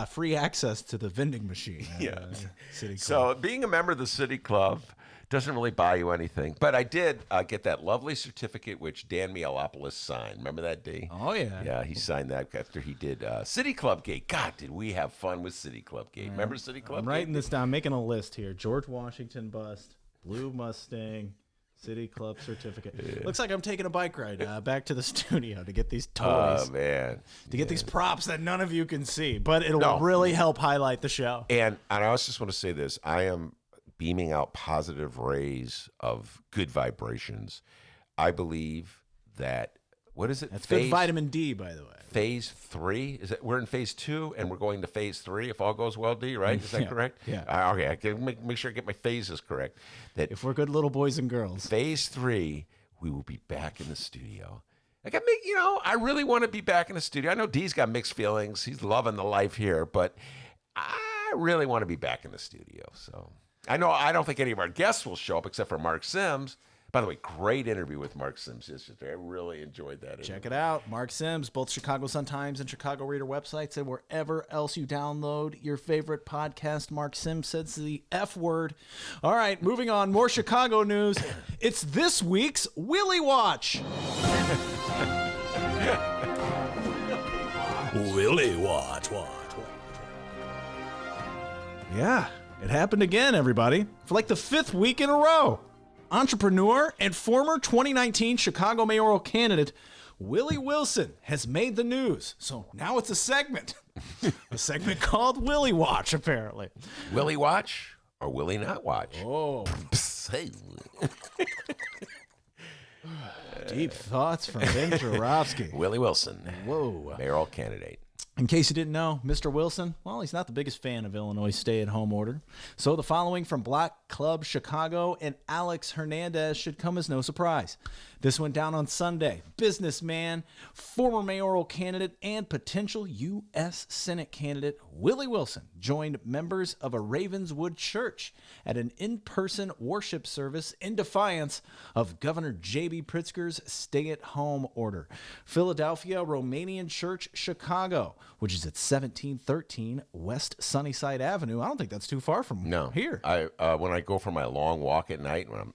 free access to the vending machine. At, Yeah. City Club. So being a member of the City Club doesn't really buy you anything. But I did get that lovely certificate, which Dan Mialopoulos signed. Remember that, D? Oh, yeah. Yeah, he signed that after he did City Club Gate. God, did we have fun with City Club Gate. Remember City Club I'm Gate? writing this down, making a list here. George Washington bust, Blue Mustang, City Club certificate. Looks like I'm taking a bike ride back to the studio to get these toys, Oh, man. to get these props that none of you can see. But it'll No. really help highlight the show. And I also just want to say this. I am beaming out positive rays of good vibrations. I believe that, what is it? That's good vitamin D, by the way. Phase 3 is it? We're in phase 2 and we're going to phase 3 if all goes well, D, right? Is that Yeah, correct? yeah. Okay, I can make sure I get my phases correct. That If we're good little boys and girls. phase 3, we will be back in the studio. I really want to be back in the studio. I know D's got mixed feelings. He's loving the life here, but I really want to be back in the studio. So I don't think any of our guests will show up except for Mark Sims. By the way, great interview with Mark Sims yesterday. I really enjoyed that. Check it out. Mark Sims, both Chicago Sun-Times and Chicago Reader websites, and wherever else you download your favorite podcast. Mark Sims says the F word. All right, moving on. More Chicago news. It's this week's Willie Watch. Willie Watch. Yeah, it happened again, everybody. For like the 5th week in a row. Entrepreneur and former 2019 Chicago mayoral candidate Willie Wilson has made the news. So now it's a segment. A segment called Willie Watch, apparently. Willie watch or Willie not watch? Oh, deep thoughts from Ben Joravsky. Willie Wilson, Whoa. mayoral candidate. In case you didn't know, Mr. Wilson, well, he's not the biggest fan of Illinois' stay-at-home order. So the following from Black Club Chicago and Alex Hernandez should come as no surprise. This went down on Sunday. Businessman, former mayoral candidate, and potential U.S. Senate candidate Willie Wilson joined members of a Ravenswood church at an in-person worship service in defiance of Governor J.B. Pritzker's stay-at-home order. Philadelphia Romanian Church, Chicago, which is at 1713 West Sunnyside Avenue. I don't think that's too far from here. I when I go for my long walk at night, when I'm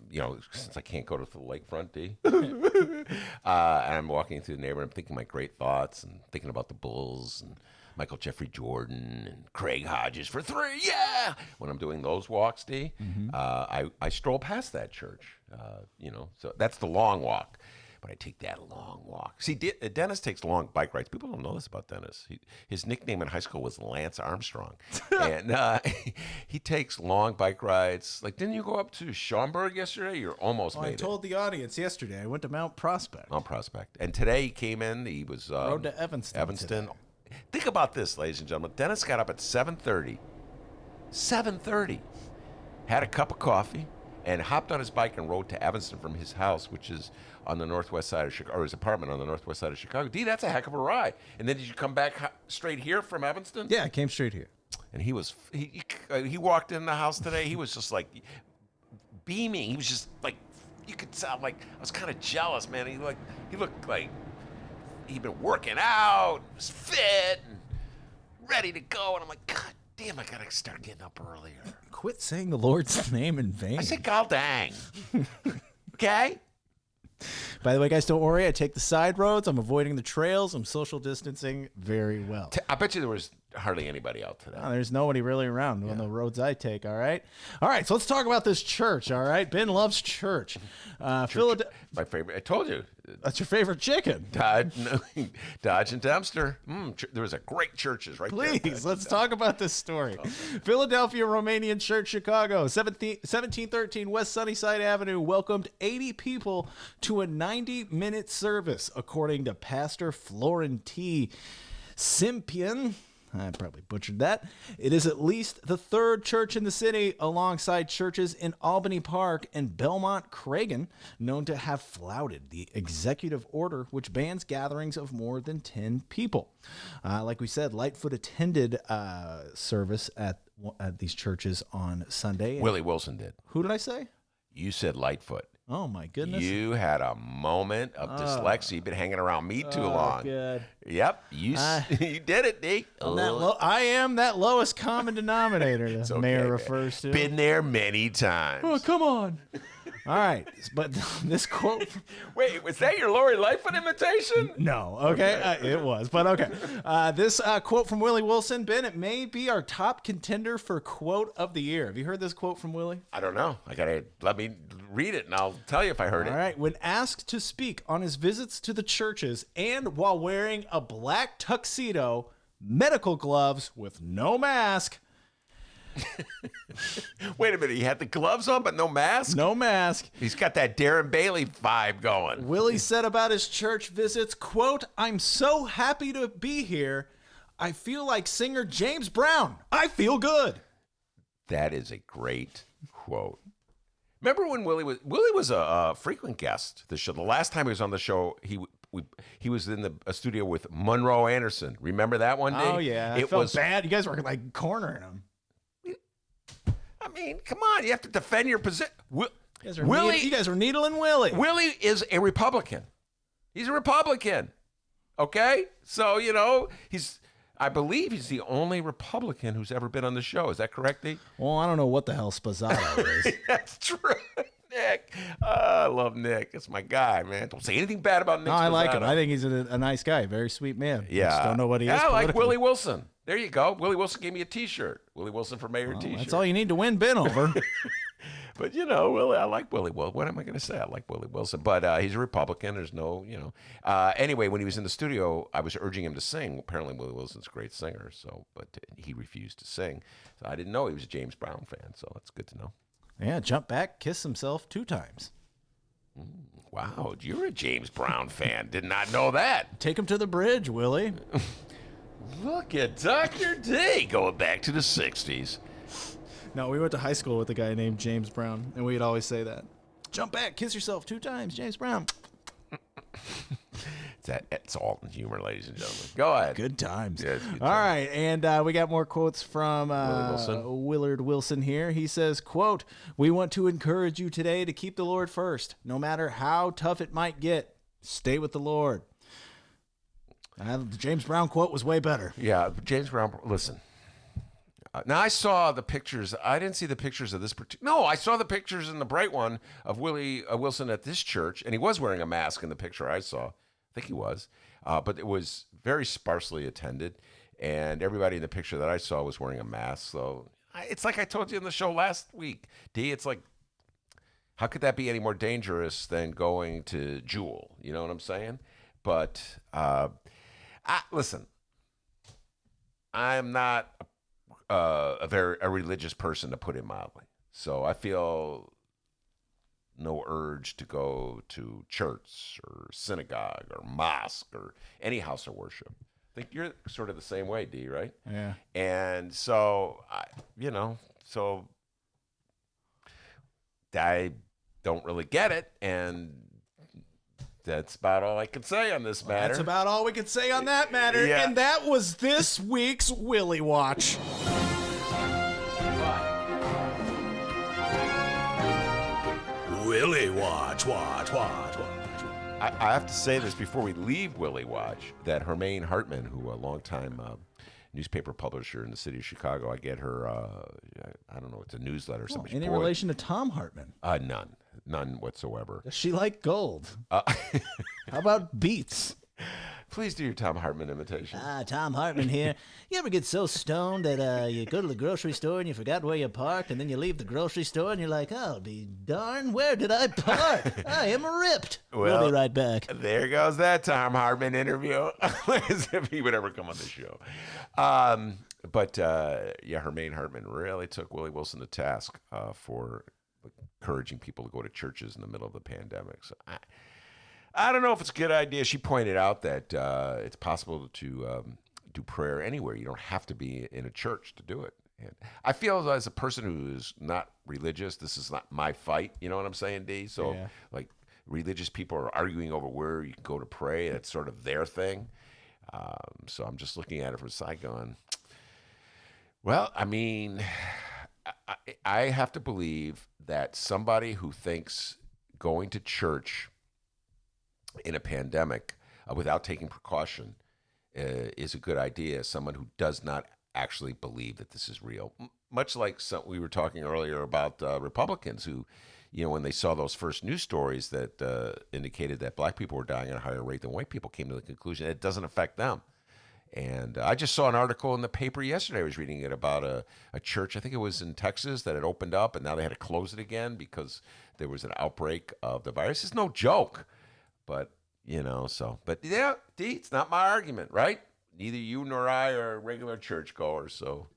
since I can't go to the lakefront, D, and I'm walking through the neighborhood, I'm thinking my great thoughts and thinking about the Bulls and Michael Jeffrey Jordan and Craig Hodges for 3. Yeah, when I'm doing those walks, D, I stroll past that church. So that's the long walk. but I take that long walk. See, Dennis takes long bike rides. People don't know this about Dennis. His nickname in high school was Lance Armstrong. And he takes long bike rides. Like, didn't you go up to Schaumburg yesterday? You almost made I told the audience yesterday I went to Mount Prospect. Mount Prospect. And today he came in. He was... Rode to Evanston. Evanston. Think about this, ladies and gentlemen. Dennis got up at 7:30. 7:30. Had a cup of coffee and hopped on his bike and rode to Evanston from his house, which is on the northwest side of Chicago, or his apartment on the northwest side of Chicago. D, that's a heck of a ride. And then did you come back straight here from Evanston? Yeah, I came straight here. And he walked in the house today. He was just like beaming. He was just like, you could tell, like, I was kind of jealous, man. He looked like he'd been working out, was fit, and ready to go. And I'm like, God damn, I gotta start getting up earlier. Quit saying the Lord's name in vain. I said, God dang. Okay? By the way, guys, don't worry. I take the side roads. I'm avoiding the trails. I'm social distancing very well. I bet you there was hardly anybody out today. There's nobody really around on the roads I take, all right? All right, so let's talk about this church, all right? Ben loves church. Philadelphia. My favorite. I told you. That's your favorite chicken. Dodge and Dempster. There was a great churches right there. Please, let's talk about this story. Philadelphia Romanian Church, Chicago, 1713 West Sunnyside Avenue welcomed 80 people to a 90-minute service, according to Pastor Florentine Simpian. I probably butchered that. It is at least the third church in the city, alongside churches in Albany Park and Belmont Cragen, known to have flouted the executive order which bans gatherings of more than 10 people. Like we said, Lightfoot attended service at these churches on Sunday. Willie Wilson did. Who did I say? You said Lightfoot. Oh, my goodness. You had a moment of dyslexia. You've been hanging around me too long. Good. Yep. You did it, D. I am that lowest common denominator the okay, mayor man. refers to. Been there many times. Oh, come on. All right. But this quote. Wait, was that your Lori Lightfoot imitation? No. Okay. It was. But okay. This quote from Willie Wilson, Ben, it may be our top contender for quote of the year. Have you heard this quote from Willie? I don't know. Let me read it and I'll tell you if I heard it. All right. When asked to speak on his visits to the churches and while wearing a black tuxedo, medical gloves with no mask. Wait a minute. He had the gloves on but no mask? No mask. He's got that Darren Bailey vibe going. Willie said about his church visits, quote, "I'm so happy to be here. I feel like singer James Brown. I feel good." That is a great quote. Remember when Willie was a frequent guest the show. The last time he was on the show, he was in a studio with Monroe Anderson. Remember that one day? Oh yeah, it felt bad. You guys were like cornering him. I mean, come on, you have to defend your position. You guys were needling Willie. Willie is a Republican. He's a Republican. Okay, so I believe he's the only Republican who's ever been on the show. Is that correct, D? Well, I don't know what the hell Spazzato is. That's true. Nick. I love Nick. It's my guy, man. Don't say anything bad about Nick. No, I like him. I think he's a nice guy. Very sweet man. Yeah. Just don't know what he is. I like politically. Willie Wilson. There you go. Willie Wilson gave me a T-shirt. Willie Wilson for mayor T-shirt. That's all you need to win Ben over. But, Willie, I like Willie Wilson. What am I going to say? I like Willie Wilson. But he's a Republican. There's no, Anyway, when he was in the studio, I was urging him to sing. Apparently, Willie Wilson's a great singer, but he refused to sing. So I didn't know he was a James Brown fan, so that's good to know. Yeah, jump back, kiss himself 2 times. Wow, you're a James Brown fan. Did not know that. Take him to the bridge, Willie. Look at Dr. D going back to the 60s. No, we went to high school with a guy named James Brown, and we'd always say that. Jump back, kiss yourself 2 times, James Brown. It's all in humor, ladies and gentlemen. Go ahead. Good times. Yes, good All times. right, and we got more quotes from Wilson. Willard Wilson here. He says, quote, "We want to encourage you today to keep the Lord first. No matter how tough it might get, stay with the Lord." The James Brown quote was way better. Yeah, James Brown, listen. Now, I saw the pictures. I didn't see the pictures of this particular. No, I saw the pictures in the bright one of Willie Wilson at this church, and he was wearing a mask in the picture I saw. I think he was. But it was very sparsely attended, and everybody in the picture that I saw was wearing a mask. So it's like I told you in the show last week, D. It's like, How could that be any more dangerous than going to Jewel? You know what I'm saying? But listen, I'm not a religious person, to put it mildly. So I feel no urge to go to church or synagogue or mosque or any house of worship. I think you're sort of the same way, D, right? Yeah. And so, I don't really get it, and that's about all I can say on this matter. That's about all we could say on that matter. Yeah. And that was this week's Willie Watch. Willie watch. I have to say this before we leave Willie Watch, that Hermaine Hartman, who a longtime newspaper publisher in the city of Chicago, I get her, I don't know, it's a newsletter or something. Any relation to Tom Hartman? None whatsoever. Does she like gold? How about beets? Please do your Tom Hartman imitation. Tom Hartman here. You ever get so stoned that you go to the grocery store and you forgot where you parked, and then you leave the grocery store and you're like, oh, be darn, where did I park? I am ripped. We'll be right back. There goes that Tom Hartman interview, as if he would ever come on the show. But Hermaine Hartman really took Willie Wilson to task for encouraging people to go to churches in the middle of the pandemic. So I don't know if it's a good idea. She pointed out that it's possible to do prayer anywhere. You don't have to be in a church to do it. And I feel as a person who is not religious, this is not my fight. You know what I'm saying, D? So, like, religious people are arguing over where you can go to pray. That's sort of their thing. So I'm just looking at it from the side going, well, I mean, I have to believe that somebody who thinks going to church in a pandemic without taking precaution is a good idea. Someone who does not actually believe that this is real. Much like we were talking earlier about Republicans who, when they saw those first news stories that indicated that black people were dying at a higher rate than white people, came to the conclusion that it doesn't affect them. And I just saw an article in the paper yesterday. I was reading it about a church, I think it was in Texas, that had opened up, and now they had to close it again because there was an outbreak of the virus. It's no joke. But, but yeah, D, it's not my argument, right? Neither you nor I are regular churchgoers, so.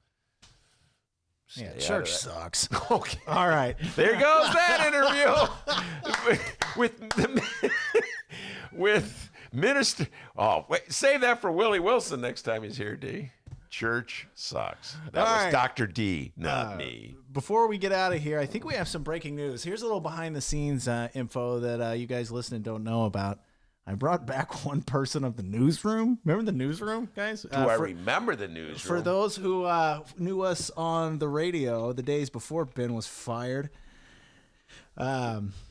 Yeah, church sucks. Okay. All right. There goes that interview with Minister. Oh, wait, save that for Willie Wilson next time he's here, D. Church sucks. That All was right. Dr. D, not me. Before we get out of here, I think we have some breaking news. Here's a little behind-the-scenes info that you guys listening don't know about. I brought back one person of the newsroom. Remember the newsroom, guys? Do I remember the newsroom? For those who knew us on the radio the days before Ben was fired,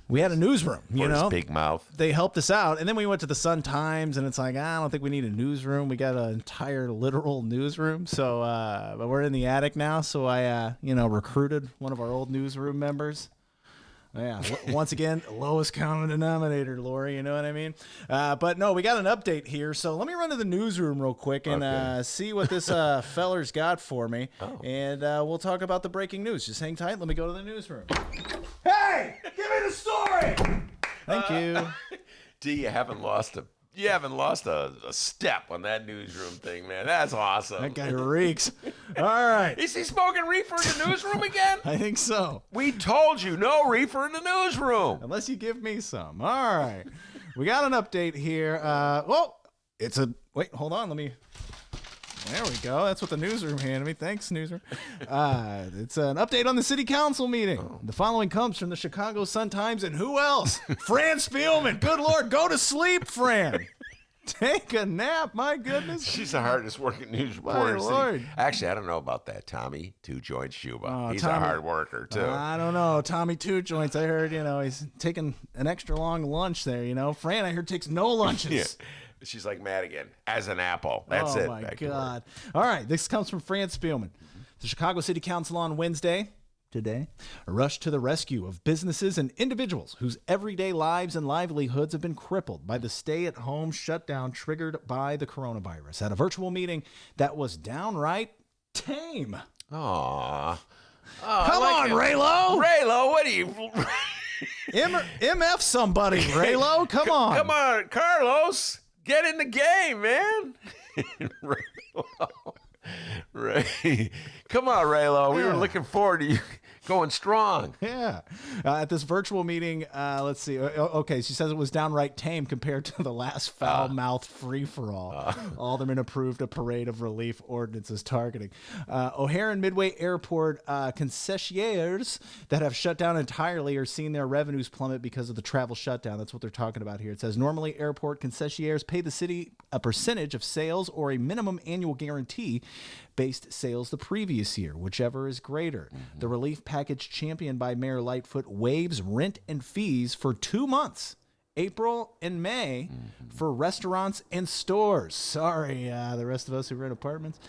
we had a newsroom, His big mouth. They helped us out. And then we went to the Sun-Times, and it's like, I don't think we need a newsroom. We got an entire literal newsroom. So but we're in the attic now. So I, recruited one of our old newsroom members. Yeah, once again, lowest common denominator, Lori, you know what I mean? But no, we got an update here. So let me run to the newsroom real quick and see what this feller's got for me. Oh. And we'll talk about the breaking news. Just hang tight. Let me go to the newsroom. Hey, give me the story. Thank you. D, you haven't lost a step on that newsroom thing, man. That's awesome. That guy reeks. All right. Is he smoking reefer in the newsroom again? I think so. We told you, no reefer in the newsroom. Unless you give me some. All right. We got an update here. Wait, hold on. There we go. That's what the newsroom handed me. Thanks, newsroom. It's an update on the city council meeting. Oh. The following comes from the Chicago Sun-Times, and who else? Fran Spielman. Good Lord, go to sleep, Fran. Take a nap. My goodness. She's the hardest working news reporter. My Lord. Actually, I don't know about that. Tommy Two Joints Shuba. He's a hard worker, too. I don't know. Tommy Two Joints. I heard, he's taking an extra long lunch there, Fran, I heard, takes no lunches. Yeah. She's like Madigan, as an apple. That's it. Oh, my God. All right. This comes from Fran Spielman. The Chicago City Council on Wednesday, today, rushed to the rescue of businesses and individuals whose everyday lives and livelihoods have been crippled by the stay-at-home shutdown triggered by the coronavirus at a virtual meeting that was downright tame. Aww. Come on, Raylo. Raylo, what are you... MF somebody, Raylo. Come on. Come on, Carlos. Get in the game, man. Ray. Come on, Raylo. We were looking forward to you going strong. Yeah. At this virtual meeting, let's see. Okay, she says it was downright tame compared to the last foul-mouthed free-for-all. Alderman approved a parade of relief ordinances targeting O'Hare and Midway Airport concessionaires that have shut down entirely are seeing their revenues plummet because of the travel shutdown. That's what they're talking about here. It says normally airport concessionaires pay the city a percentage of sales or a minimum annual guarantee based sales the previous year, whichever is greater. The relief package championed by Mayor Lightfoot waives rent and fees for 2 months, April and May, for restaurants and stores. Sorry, the rest of us who rent apartments.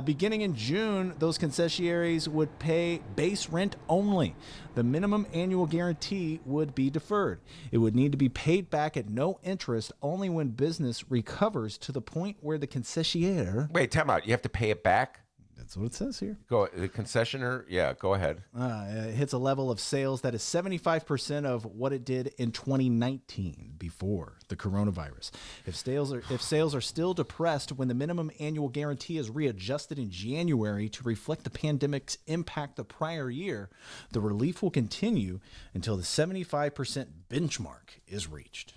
Beginning in June, those concessionaires would pay base rent only. The minimum annual guarantee would be deferred. It would need to be paid back at no interest only when business recovers to the point where the concessionaire... Wait, time out. You have to pay it back? That's what it says here. Go the concessionaire. Yeah, go ahead. It hits a level of sales that is 75% of what it did in 2019 before the coronavirus. If sales are still depressed when the minimum annual guarantee is readjusted in January to reflect the pandemic's impact the prior year, the relief will continue until the 75% benchmark is reached.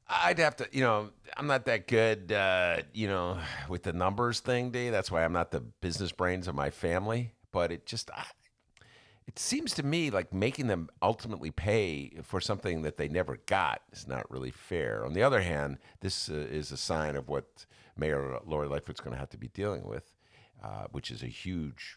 I'd have to, I'm not that good, with the numbers thing, Dave. That's why I'm not the business brains of my family. But it seems to me like making them ultimately pay for something that they never got is not really fair. On the other hand, this is a sign of what Mayor Lori Lightfoot's going to have to be dealing with, which is a huge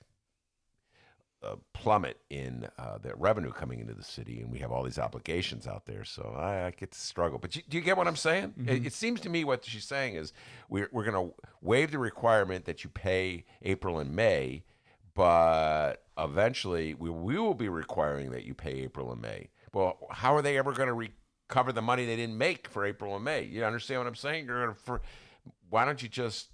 plummet in the revenue coming into the city, and we have all these obligations out there. So I get to struggle. But do you get what I'm saying? It seems to me what she's saying is we're going to waive the requirement that you pay April and May, but eventually we will be requiring that you pay April and May. Well, how are they ever going to recover the money they didn't make for April and May? You understand what I'm saying? Why don't you just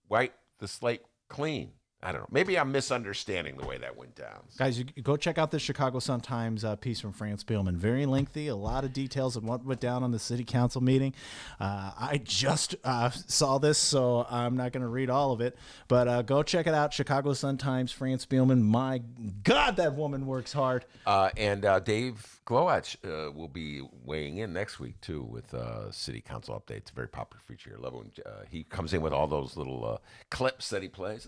wipe the slate clean? I don't know. Maybe I'm misunderstanding the way that went down. Guys, you go check out this Chicago Sun-Times piece from France Spielman. Very lengthy, a lot of details of what went down on the city council meeting. I just saw this, so I'm not going to read all of it. But go check it out, Chicago Sun-Times, France Spielman. My God, that woman works hard. And Dave Glowacz will be weighing in next week, too, with city council updates. A very popular feature here. I love when he comes in with all those little clips that he plays.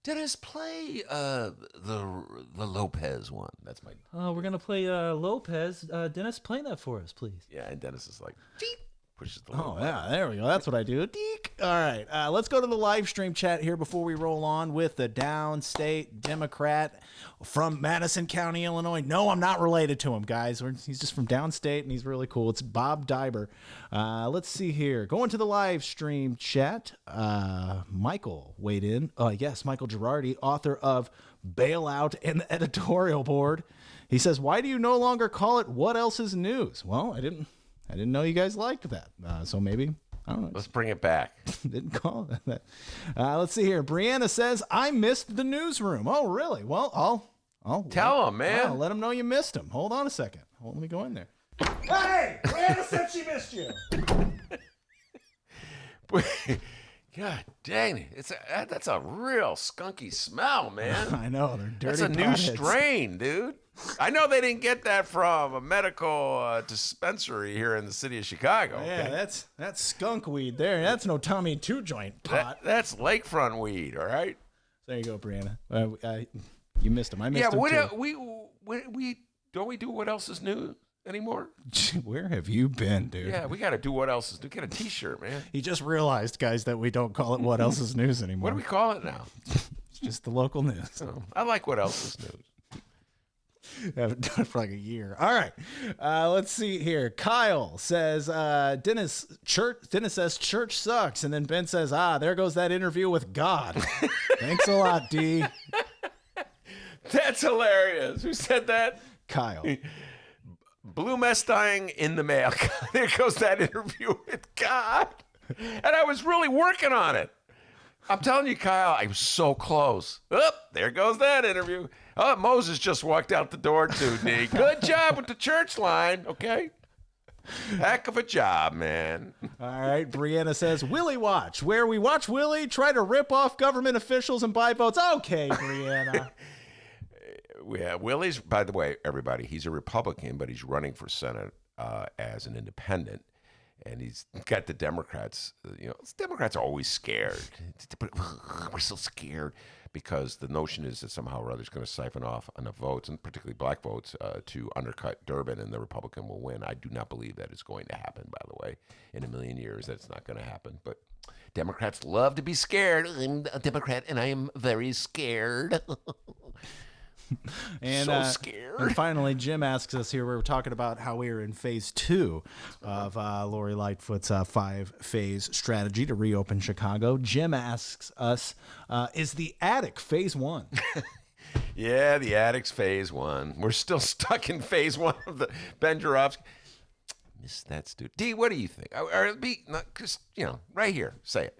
Dennis, play the Lopez one. That's my... We're going to play Lopez. Dennis, play that for us, please. Yeah, and Dennis is like, deep, pushes the Oh, yeah, there we go. That's what I do. Deek. All right, let's go to the live stream chat here before we roll on with the Downstate Democrat from Madison County, Illinois. No, I'm not related to him, guys. He's just from Downstate, and he's really cool. It's Bob Daiber. Let's see here. Going to the live stream chat, Michael weighed in. Yes, Michael Girardi, author of Bailout and the Editorial Board. He says, why do you no longer call it What Else is News? Well, I didn't know you guys liked that. So maybe, I don't know. Let's bring it back. Didn't call it that. Let's see here. Brianna says, I missed the newsroom. Oh, really? Well, I'll Tell him, man. I'll let him know you missed him. Hold on a second. Let me go in there. Hey, Brianna said she missed you. God dang it. That's a real skunky smell, man. I know. They're dirty. That's a new potheads. strain, dude. I know they didn't get that from a medical dispensary here in the city of Chicago. Yeah, okay? that's skunk weed there. That's no Tommy two-joint pot. That's lakefront weed, all right? There you go, Brianna. You missed him. I missed him too. We don't we do What Else is New anymore? Where have you been, dude? Yeah, we got to do What Else is New. Get a T-shirt, man. He just realized, guys, that we don't call it What Else is News anymore. What do we call it now? It's just the local news. Oh, I like What Else is News. Haven't done it for like a year. All right. Let's see here. Kyle says, Dennis says church sucks. And then Ben says, there goes that interview with God. Thanks a lot, D. That's hilarious. Who said that? Kyle. Blue Mustang in the mail. There goes that interview with God. And I was really working on it. I'm telling you, Kyle, I was so close. There goes that interview. Moses just walked out the door too, D. Good job with the church line, okay? Heck of a job, man. All right, Brianna says, Willie Watch, where we watch Willie try to rip off government officials and buy votes. Okay, Brianna. Yeah, Willie's, by the way, everybody, he's a Republican, but he's running for Senate as an independent. And he's got the Democrats, Democrats are always scared. We're so scared because the notion is that somehow or other is going to siphon off enough votes, and particularly black votes, to undercut Durbin and the Republican will win. I do not believe that is going to happen, by the way. In a million years, that's not going to happen. But Democrats love to be scared. I'm a Democrat, and I am very scared. And, so scared. And finally, Jim asks us here, we were talking about how we were in phase 2 of Lori Lightfoot's 5-phase strategy to reopen Chicago. Jim asks us, is the attic phase 1? Yeah, the attic's phase 1. We're still stuck in phase 1 of the Ben Joravsky. Miss that studio. D, what do you think? Or just, right here, say it.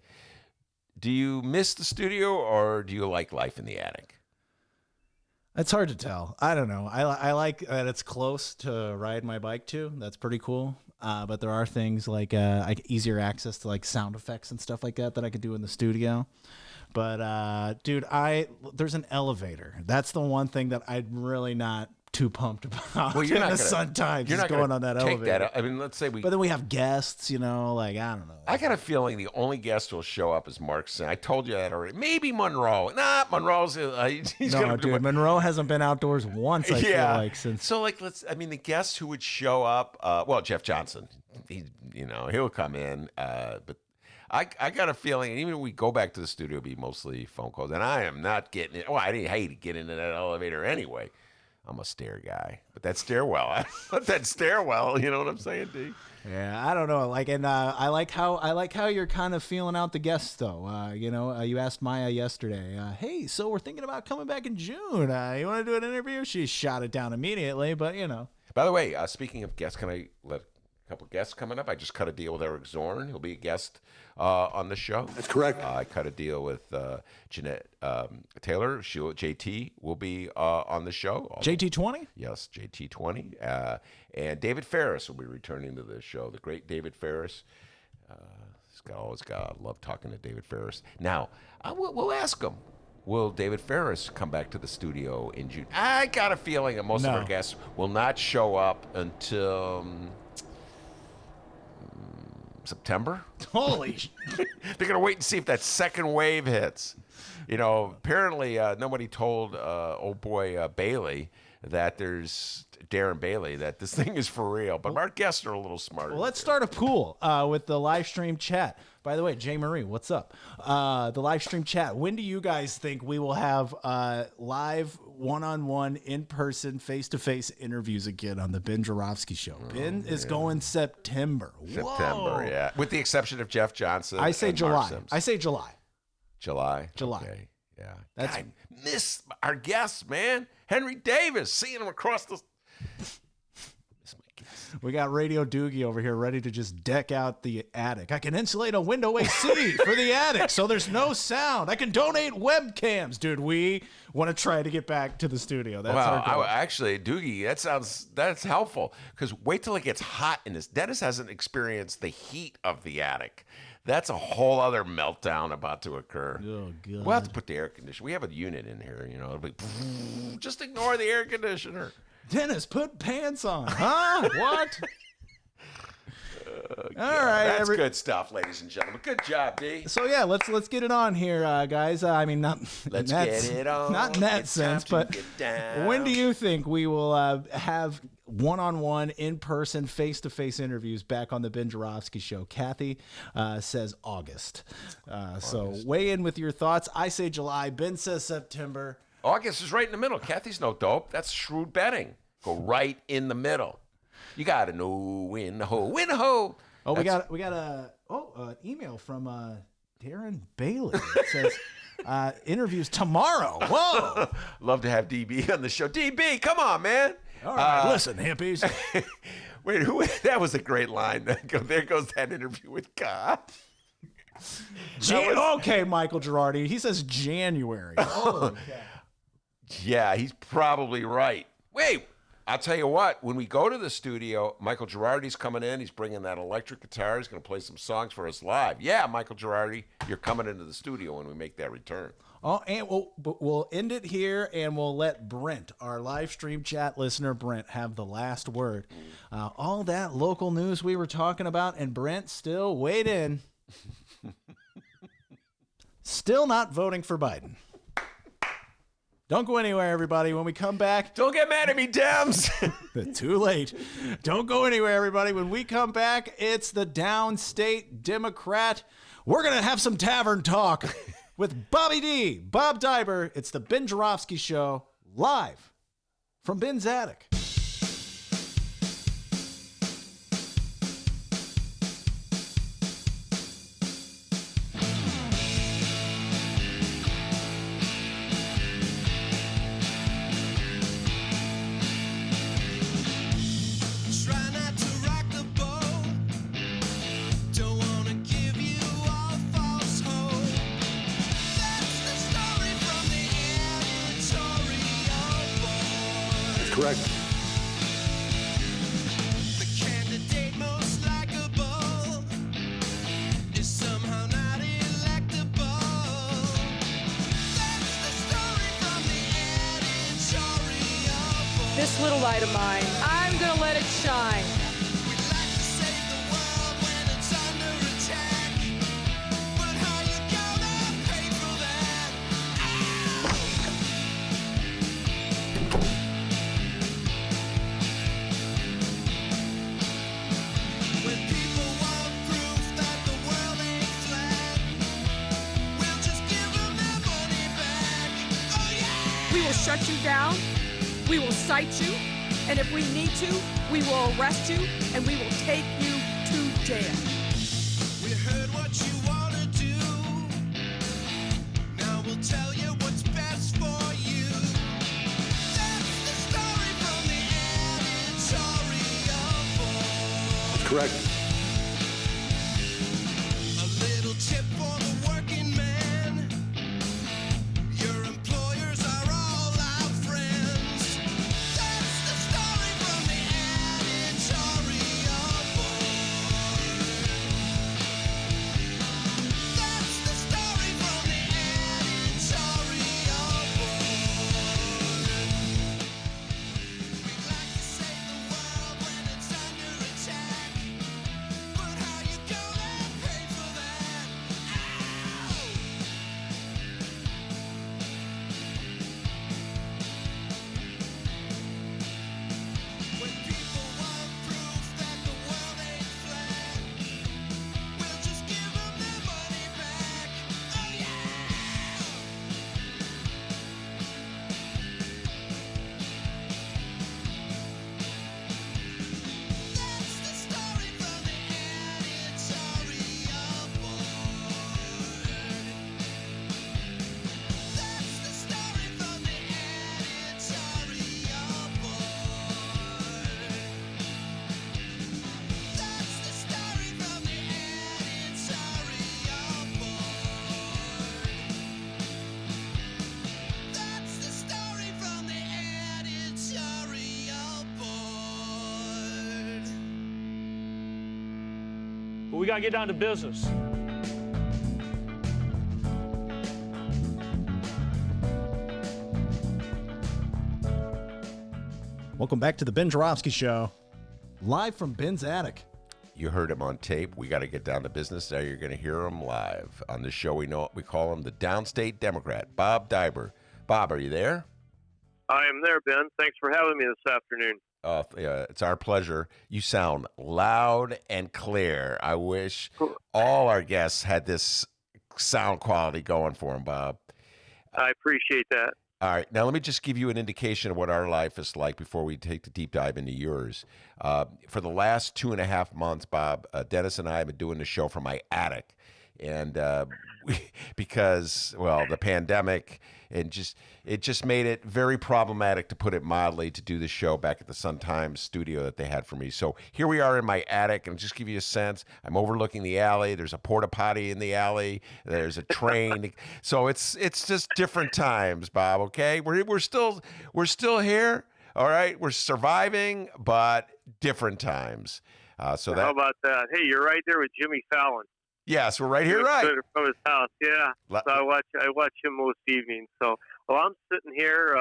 Do you miss the studio or do you like life in the attic? It's hard to tell. I don't know. I like that it's close to ride my bike to. That's pretty cool. But there are things like easier access to like sound effects and stuff like that I could do in the studio. But dude, there's an elevator. That's the one thing that I'm really not too pumped about. Well, you're in not the gonna, sun times. You're not going on that take elevator. that. I mean, let's say we. But then we have guests. Like I don't know. I got a feeling the only guest who will show up is Mark Sin. I told you that already. Maybe Monroe. Nah, Monroe's. He's no, gonna do dude, it. Monroe hasn't been outdoors once. I feel like since. So the guests who would show up. Jeff Johnson. He'll come in. But I got a feeling, even if we go back to the studio, it'll be mostly phone calls, and I am not getting it. Well, I didn't hate to get into that elevator anyway. I'm a stair guy, but that stairwell, you know what I'm saying, D? Yeah, I don't know. I like how you're kind of feeling out the guests, though. You asked Maya yesterday. Hey, so we're thinking about coming back in June. You want to do an interview? She shot it down immediately, but By the way, speaking of guests, can I let a couple guests coming up? I just cut a deal with Eric Zorn. He'll be a guest on the show. That's correct. I cut a deal with Jeanette Taylor. JT will be on the show. JT20? Yes, JT20. And David Ferris will be returning to the show. The great David Ferris. I love talking to David Ferris. Now, we'll ask him. Will David Ferris come back to the studio in June? I got a feeling that most of our guests will not show up until September. Holy They're going to wait and see if that second wave hits. Apparently nobody told old boy Bailey that Darren Bailey, that this thing is for real. But our guests are a little smarter. Well, let's start a pool with the live stream chat. By the way, Jay Marie, what's up? The live stream chat. When do you guys think we will have live one-on-one, in-person, face-to-face interviews again on the Ben Joravsky Show? Ben is going September. September, yeah. With the exception of Jeff Johnson. I say and July. Mark Sims. I say July. July. Okay. Yeah. That's. I miss our guests, man. Henry Davis, seeing him across the. Miss my guests. We got Radio Doogie over here ready to just deck out the attic. I can insulate a window AC for the attic so there's no sound. I can donate webcams. Dude, we want to try to get back to the studio. That's our goal. Actually, Doogie, that's helpful because wait till it gets hot in this. Dennis hasn't experienced the heat of the attic. That's a whole other meltdown about to occur. Oh, God. We'll have to put the air conditioner. We have a unit in here, it'll be just ignore the air conditioner. Dennis, put pants on. Huh? What? All right. That's good stuff, ladies and gentlemen. Good job, D. So yeah, let's get it on here, guys. I mean, not Let's in that, get it on. not in that It's time sense, to but get down. when do you think we will have one-on-one, in-person, face-to-face interviews back on the Ben Joravsky Show? Kathy says August. So weigh in with your thoughts. I say July. Ben says September. August is right in the middle. Kathy's no dope. That's shrewd betting. Go right in the middle. You got to know when the hole. Win the hole. Oh, we got an email from Darren Bailey. It says interviews tomorrow. Whoa! Love to have DB on the show. DB, come on, man. All right, listen, hippies. Wait, that was a great line. There goes that interview with God. Okay, Michael Girardi. He says January. Holy cow. Yeah, he's probably right. Wait, I'll tell you what. When we go to the studio, Michael Girardi's coming in. He's bringing that electric guitar. He's going to play some songs for us live. Yeah, Michael Girardi, you're coming into the studio when we make that return. Oh, and we'll end it here, and we'll let Brent, our live stream chat listener, Brent, have the last word. All that local news we were talking about, and Brent still weighed in. Still not voting for Biden. Don't go anywhere, everybody. When we come back, Don't get mad at me, Dems. too late. Don't go anywhere, everybody. When we come back, it's the Downstate Democrat. We're going to have some tavern talk with Bobby D, Bob Daiber. It's the Ben Joravsky Show, live from Ben's attic. Try not to rock the boat. Don't wanna give you all false hope. That's the story from the editorial board. That's correct. The candidate most likable is somehow not electable. That's the story from the editorial board. This little light of mine, I'm gonna let it shine. We'd like to save the world when it's under attack. But how you gonna pay for that? When people want proof that the world ain't flat, we'll just give them their money back. Oh yeah! We will shut you down. We will cite you. And if we need to, we will arrest you and we will take you to jail. We heard what you wanna do. Now we'll tell you what's best for you. That's the story from the editorial board. That's correct. A little tip for the working man. Your employers are all our friends. That's the story from the editorial board. That's the story from the editorial board. We'd like to save the world when it's under attack. But how you gonna pay for that? Ow! When people want proof that the world ain't flat, we'll just give them their money back. Oh yeah! That's the story from the editorial board. That's the story from the editorial board. That's the story from the editorial board. That's the story from the editorial board. But we got to get down to business. Welcome back to the Ben Joravsky Show, live from Ben's attic. You heard him on tape. We got to get down to business. Now you're going to hear him live on the show. We call him the Downstate Democrat, Bob Daiber. Bob, are you there? I am there, Ben. Thanks for having me this afternoon. Yeah, it's our pleasure. You sound loud and clear. I wish all our guests had this sound quality going for them, Bob. I appreciate that. All right. Now, let me just give you an indication of what our life is like before we take the deep dive into yours. For the last 2.5 months, Bob, Dennis and I have been doing the show from my attic. And because, well, the pandemic, and it just made it very problematic, to put it mildly, to do the show back at the Sun Times studio that they had for me. So here we are in my attic, and just give you a sense, I'm overlooking the alley. There's a porta potty in the alley. There's a train. So it's just different times, Bob. Okay, we're still here. All right, we're surviving, but different times. So How about that? Hey, you're right there with Jimmy Fallon. Yes, we're right here, right? From his house, yeah. Le- So I watch him most evenings. So, well, I'm sitting here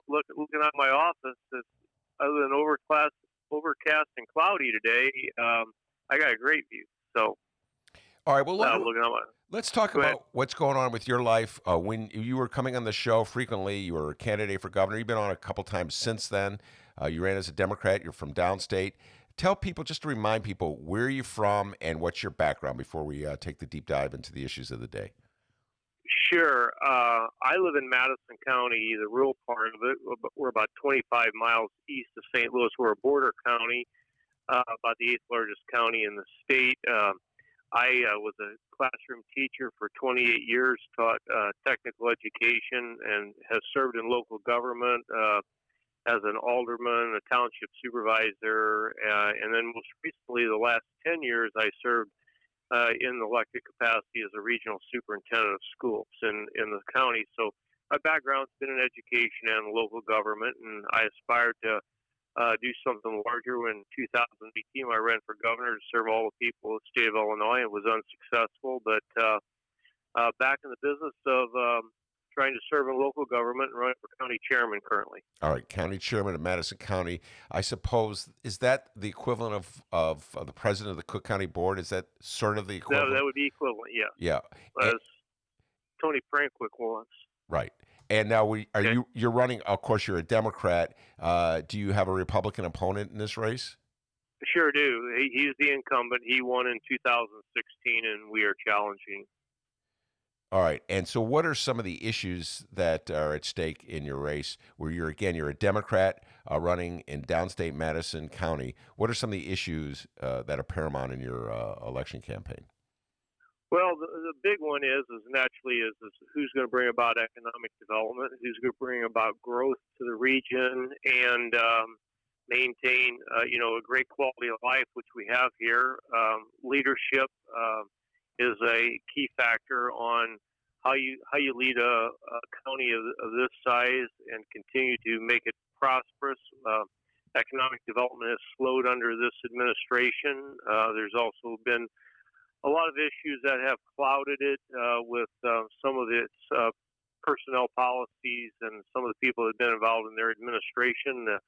looking at my office. It's, other than overcast and cloudy today, I got a great view. So, All right, well, looking at my. let's talk Go ahead. about what's going on with your life. When you were coming on the show frequently, you were a candidate for governor. You've been on a couple times since then. You ran as a Democrat. You're from Downstate. Tell people, just to remind people, where are you from and what's your background before we take the deep dive into the issues of the day. Sure. I live in Madison County, the rural part of it. We're about 25 miles east of St. Louis. We're a border county, about the 8th largest county in the state. I was a classroom teacher for 28 years, taught technical education, and have served in local government as an alderman, a township supervisor, and then most recently, the last 10 years, I served in the elected capacity as a regional superintendent of schools in the county. So my background's been in education and local government, and I aspired to do something larger. When 2018, I ran for governor to serve all the people of the state of Illinois and was unsuccessful, but back in the business of trying to serve in local government and running for county chairman currently. All right, county chairman of Madison County. I suppose, is that the equivalent of the president of the Cook County Board? Is that sort of the equivalent? That would be equivalent, yeah. Yeah. As Tony Frankwick was. Right. And now you're running, of course, you're a Democrat. Do you have a Republican opponent in this race? Sure do. He's the incumbent. He won in 2016, and we are challenging. All right. And so what are some of the issues that are at stake in your race where you're a Democrat running in downstate Madison County? What are some of the issues that are paramount in your election campaign? Well, the big one is naturally who's going to bring about economic development, who's going to bring about growth to the region, and maintain, a great quality of life, which we have here. Leadership is a key factor on how you lead a county of this size and continue to make it prosperous. Economic development has slowed under this administration. There's also been a lot of issues that have clouded it with some of its personnel policies and some of the people that have been involved in their administration. The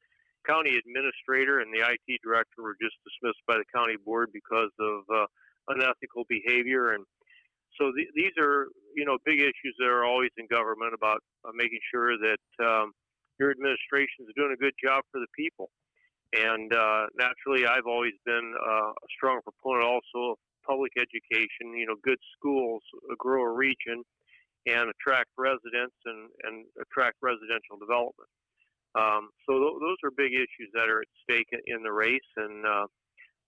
county administrator and the IT director were just dismissed by the county board because of unethical behavior. And so these are, big issues that are always in government about making sure that your administration is doing a good job for the people. And naturally, I've always been a strong proponent also of public education, good schools grow a region and attract residents and attract residential development. So those are big issues that are at stake in the race. And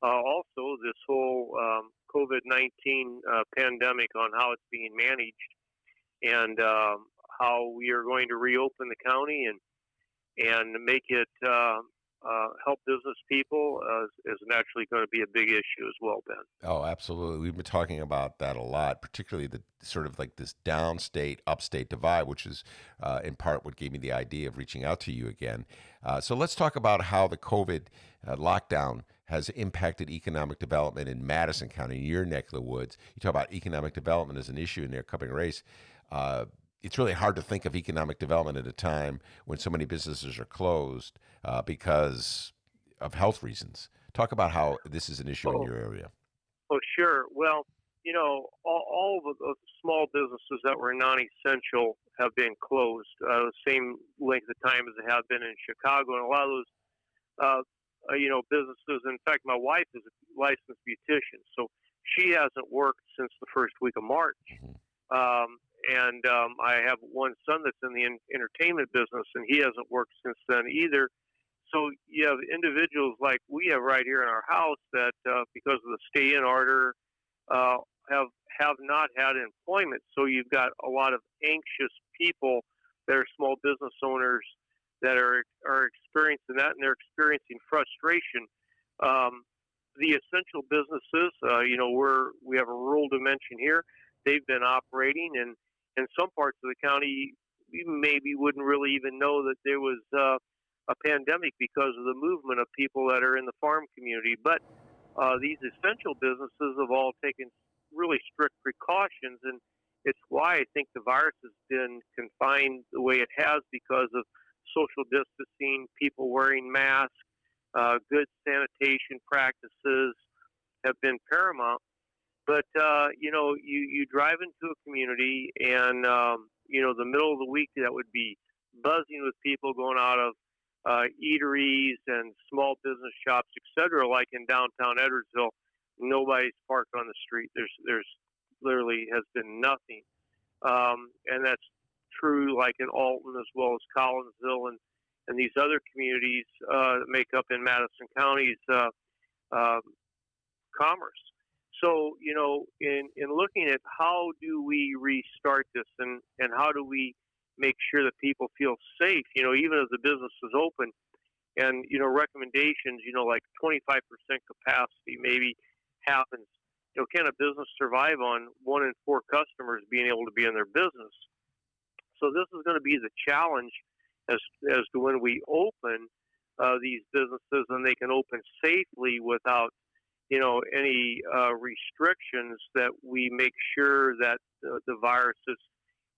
also this whole COVID-19 pandemic on how it's being managed and how we are going to reopen the county and make it help business people is naturally going to be a big issue as well, Ben. Oh, absolutely. We've been talking about that a lot, particularly the sort of like this downstate, upstate divide, which is in part what gave me the idea of reaching out to you again. So let's talk about how the COVID lockdown has impacted economic development in Madison County, your neck of the woods. You talk about economic development as an issue in the upcoming race. It's really hard to think of economic development at a time when so many businesses are closed because of health reasons. Talk about how this is an issue in your area. Oh, sure. Well, all of the small businesses that were non-essential have been closed the same length of time as they have been in Chicago. And a lot of those, businesses, in fact, my wife is a licensed beautician, so she hasn't worked since the first week of March. Mm-hmm. And I have one son that's in the entertainment business, and he hasn't worked since then either. So you have individuals like we have right here in our house that because of the stay-in order have not had employment. So you've got a lot of anxious people that are small business owners that are experiencing that, and they're experiencing frustration. The essential businesses, we have a rural dimension here. They've been operating, and in some parts of the county, we maybe wouldn't really even know that there was a pandemic because of the movement of people that are in the farm community. But these essential businesses have all taken really strict precautions, and it's why I think the virus has been confined the way it has, because of social distancing, people wearing masks, good sanitation practices have been paramount. But you drive into a community, and the middle of the week that would be buzzing with people going out of eateries and small business shops, etc. Like in downtown Edwardsville, nobody's parked on the street. There's literally has been nothing, and that's true like in Alton as well as Collinsville and these other communities that make up in Madison County's commerce. So, in looking at how do we restart this, and how do we make sure that people feel safe, even as the business is open, and, recommendations, like 25% capacity maybe happens. Can a business survive on 1 in 4 customers being able to be in their business? So this is going to be the challenge as to when we open these businesses, and they can open safely without any restrictions, that we make sure that the virus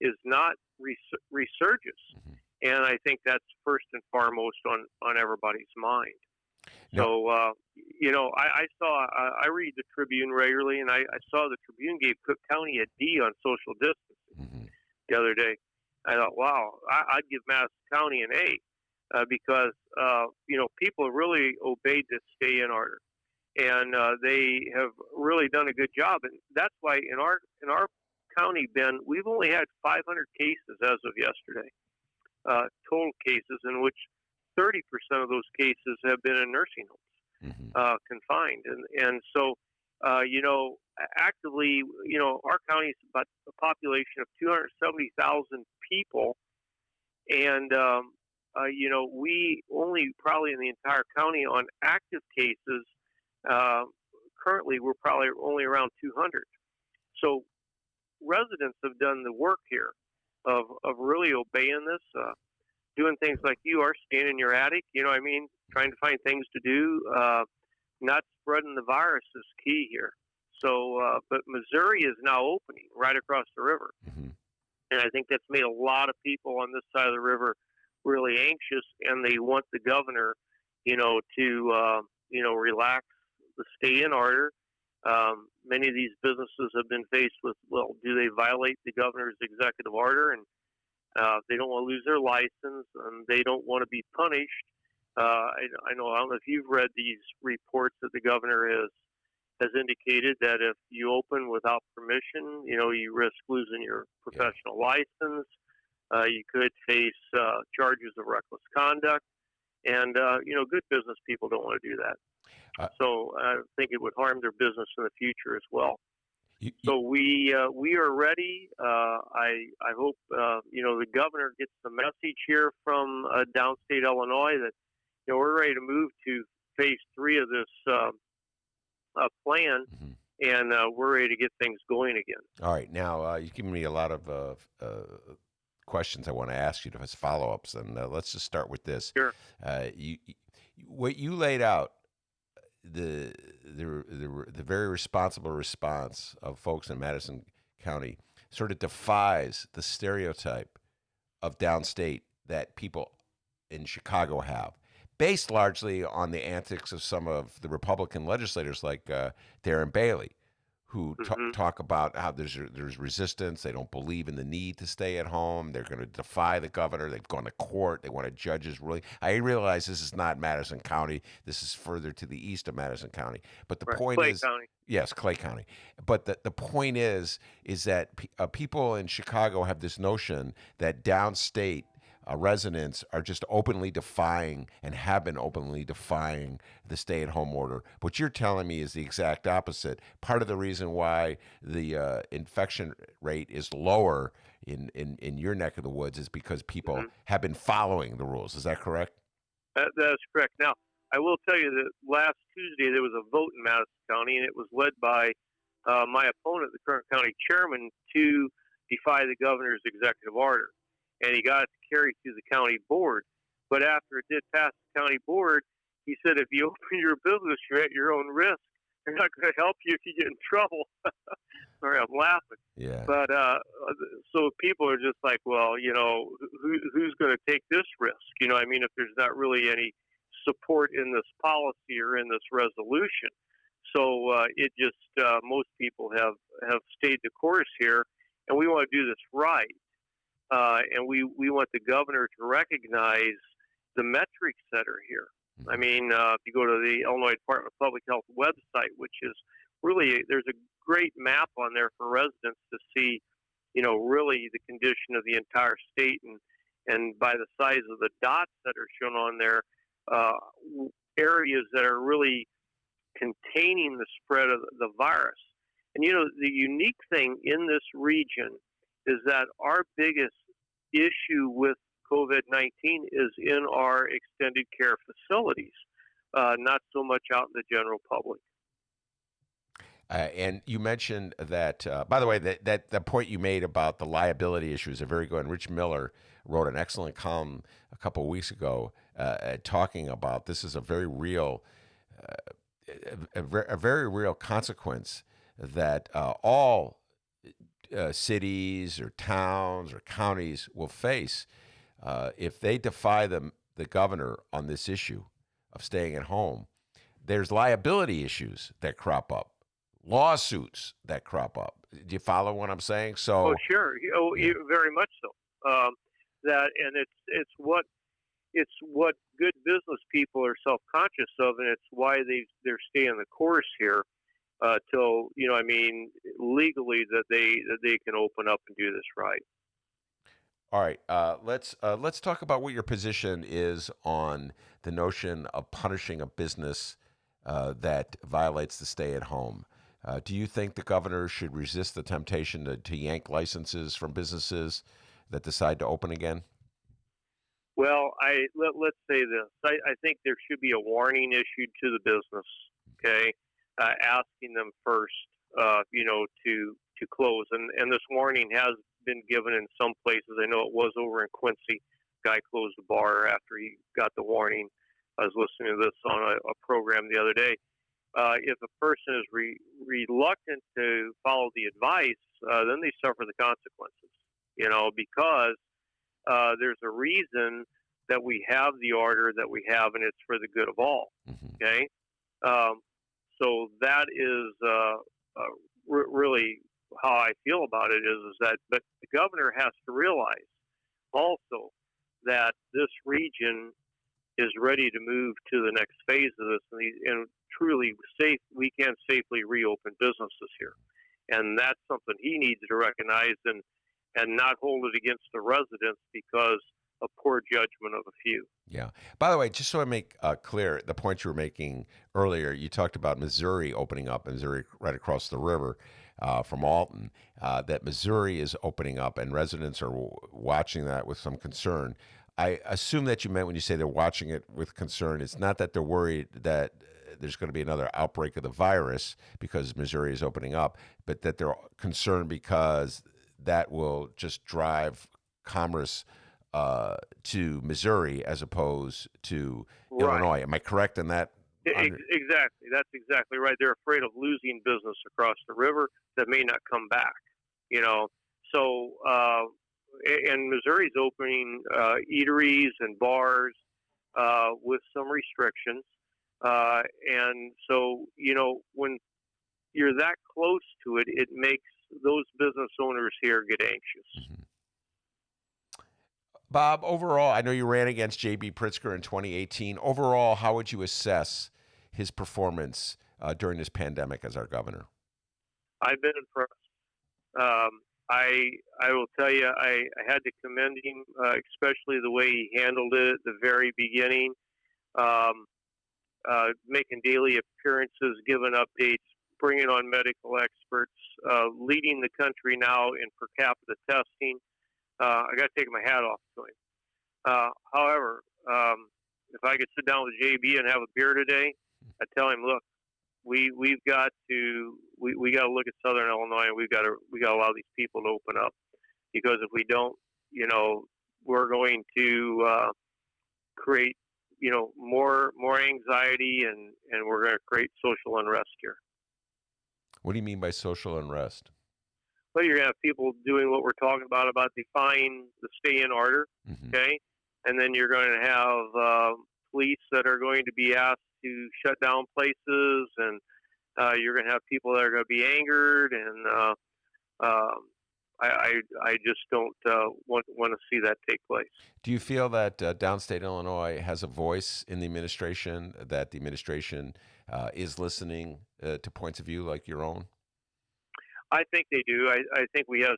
is not resurges. Mm-hmm. And I think that's first and foremost on everybody's mind. No. So, I read the Tribune regularly, and I saw the Tribune gave Cook County a D on social distancing Mm-hmm. the other day. I thought, wow, I'd give Madison County an A, because, people really obeyed this stay in order. And they have really done a good job. And that's why in our county, Ben, we've only had 500 cases as of yesterday, total cases, in which 30% of those cases have been in nursing homes, Mm-hmm. confined. And so, actively, our county is about a population of 270,000 people. And, we only probably in the entire county on active cases, currently we're probably only around 200. So residents have done the work here of really obeying this, doing things like you are, staying in your attic, trying to find things to do, not spreading the virus is key here. So, but Missouri is now opening right across the river. Mm-hmm. And I think that's made a lot of people on this side of the river really anxious, and they want the governor, to, relax the stay in order. Many of these businesses have been faced with, well, do they violate the governor's executive order? And they don't want to lose their license, and they don't want to be punished. I don't know if you've read these reports that the governor has indicated that if you open without permission, you risk losing your professional license. You could face charges of reckless conduct, and good business people don't want to do that. So I think it would harm their business in the future as well. So we are ready. I hope the governor gets the message here from downstate Illinois that we're ready to move to phase 3 of this plan, Mm-hmm. and we're ready to get things going again. All right. Now, you've given me a lot of questions I want to ask you as follow-ups, and let's just start with this. Sure. What you laid out, the very responsible response of folks in Madison County sort of defies the stereotype of downstate that people in Chicago have, based largely on the antics of some of the Republican legislators like Darren Bailey, who talk about how there's resistance. They don't believe in the need to stay at home. They're going to defy the governor. They've gone to court. They want a judge's ruling. I realize this is not Madison County. This is further to the east of Madison County. But the point Clay is, County. yes, Clay County. But the point is that people in Chicago have this notion that downstate residents are just openly defying and have been openly defying the stay-at-home order. What you're telling me is the exact opposite. Part of the reason why the infection rate is lower in your neck of the woods is because people have been following the rules. Is that correct? That's correct. Now, I will tell you that last Tuesday there was a vote in Madison County, and it was led by my opponent, the current county chairman, to defy the governor's executive order. And he got it carried through the county board. But after it did pass the county board, he said, if you open your business, you're at your own risk. They're not going to help you if you get in trouble. Sorry, I'm laughing. Yeah. But so people are just like, well, you know, who's going to take this risk? You know, I mean, if there's not really any support in this policy or in this resolution. So it just most people have stayed the course here, and we want to do this right. And we want the governor to recognize the metrics that are here. I mean, if you go to the Illinois Department of Public Health website, which is really, there's a great map on there for residents to see, you know, really the condition of the entire state. And by the size of the dots that are shown on there, areas that are really containing the spread of the virus. And, you know, the unique thing in this region is that our biggest issue with COVID-19 is in our extended care facilities, not so much out in the general public. And you mentioned that, by the way, that the point you made about the liability issues are very good. And Rich Miller wrote an excellent column a couple of weeks ago talking about this is a very real, a very real consequence that all cities or towns or counties will face if they defy the governor on this issue of staying at home. There's liability issues that crop up, lawsuits that crop up. Do you follow what I'm saying? So, oh, sure, yeah. Very much so. It's what good business people are self-conscious of, and it's why they're staying the course here till, you know, I mean, legally that they can open up and do this right. All right, let's talk about what your position is on the notion of punishing a business that violates the stay-at-home. Do you think the governor should resist the temptation to yank licenses from businesses that decide to open again? Well, let's say this. I think there should be a warning issued to the business, okay, asking them first, you know, to close. And this warning has been given in some places. I know it was over in Quincy. Guy closed the bar after he got the warning. I was listening to this on a program the other day. If a person is reluctant to follow the advice, then they suffer the consequences, you know, because there's a reason that we have the order that we have, and it's for the good of all, okay? So that is really how I feel about it is that, but the governor has to realize also that this region is ready to move to the next phase of this, and truly we can safely reopen businesses here. And that's something he needs to recognize and not hold it against the residents because of poor judgment of a few. Yeah. By the way, just so I make clear the point you were making earlier, you talked about Missouri opening up, Missouri right across the river from Alton, that Missouri is opening up and residents are watching that with some concern. I assume that you meant when you say they're watching it with concern, it's not that they're worried that there's going to be another outbreak of the virus because Missouri is opening up, but that they're concerned because that will just drive commerce to Missouri as opposed to Illinois. Am I correct in that? Exactly. That's exactly right. They're afraid of losing business across the river that may not come back, you know. So, and Missouri's opening eateries and bars with some restrictions. And so, you know, when you're that close to it, it makes those business owners here get anxious. Mm-hmm. Bob, overall, I know you ran against J.B. Pritzker in 2018. Overall, how would you assess his performance during this pandemic as our governor? I've been impressed. I will tell you, I had to commend him, especially the way he handled it at the very beginning, making daily appearances, giving updates, bringing on medical experts, leading the country now in per capita testing. I got to take my hat off to him. However, if I could sit down with JB and have a beer today, I tell him, look, we've got to look at Southern Illinois, and we got to allow these people to open up, because if we don't, we're going to create more anxiety, and we're going to create social unrest here. What do you mean by social unrest? Well, you're going to have people doing what we're talking about defying the stay-in order, okay? And then you're going to have police that are going to be asked to shut down places, and you're going to have people that are going to be angered, and I just don't want to see that take place. Do you feel that Downstate Illinois has a voice in the administration, that the administration is listening to points of view like your own? I think they do. I think we have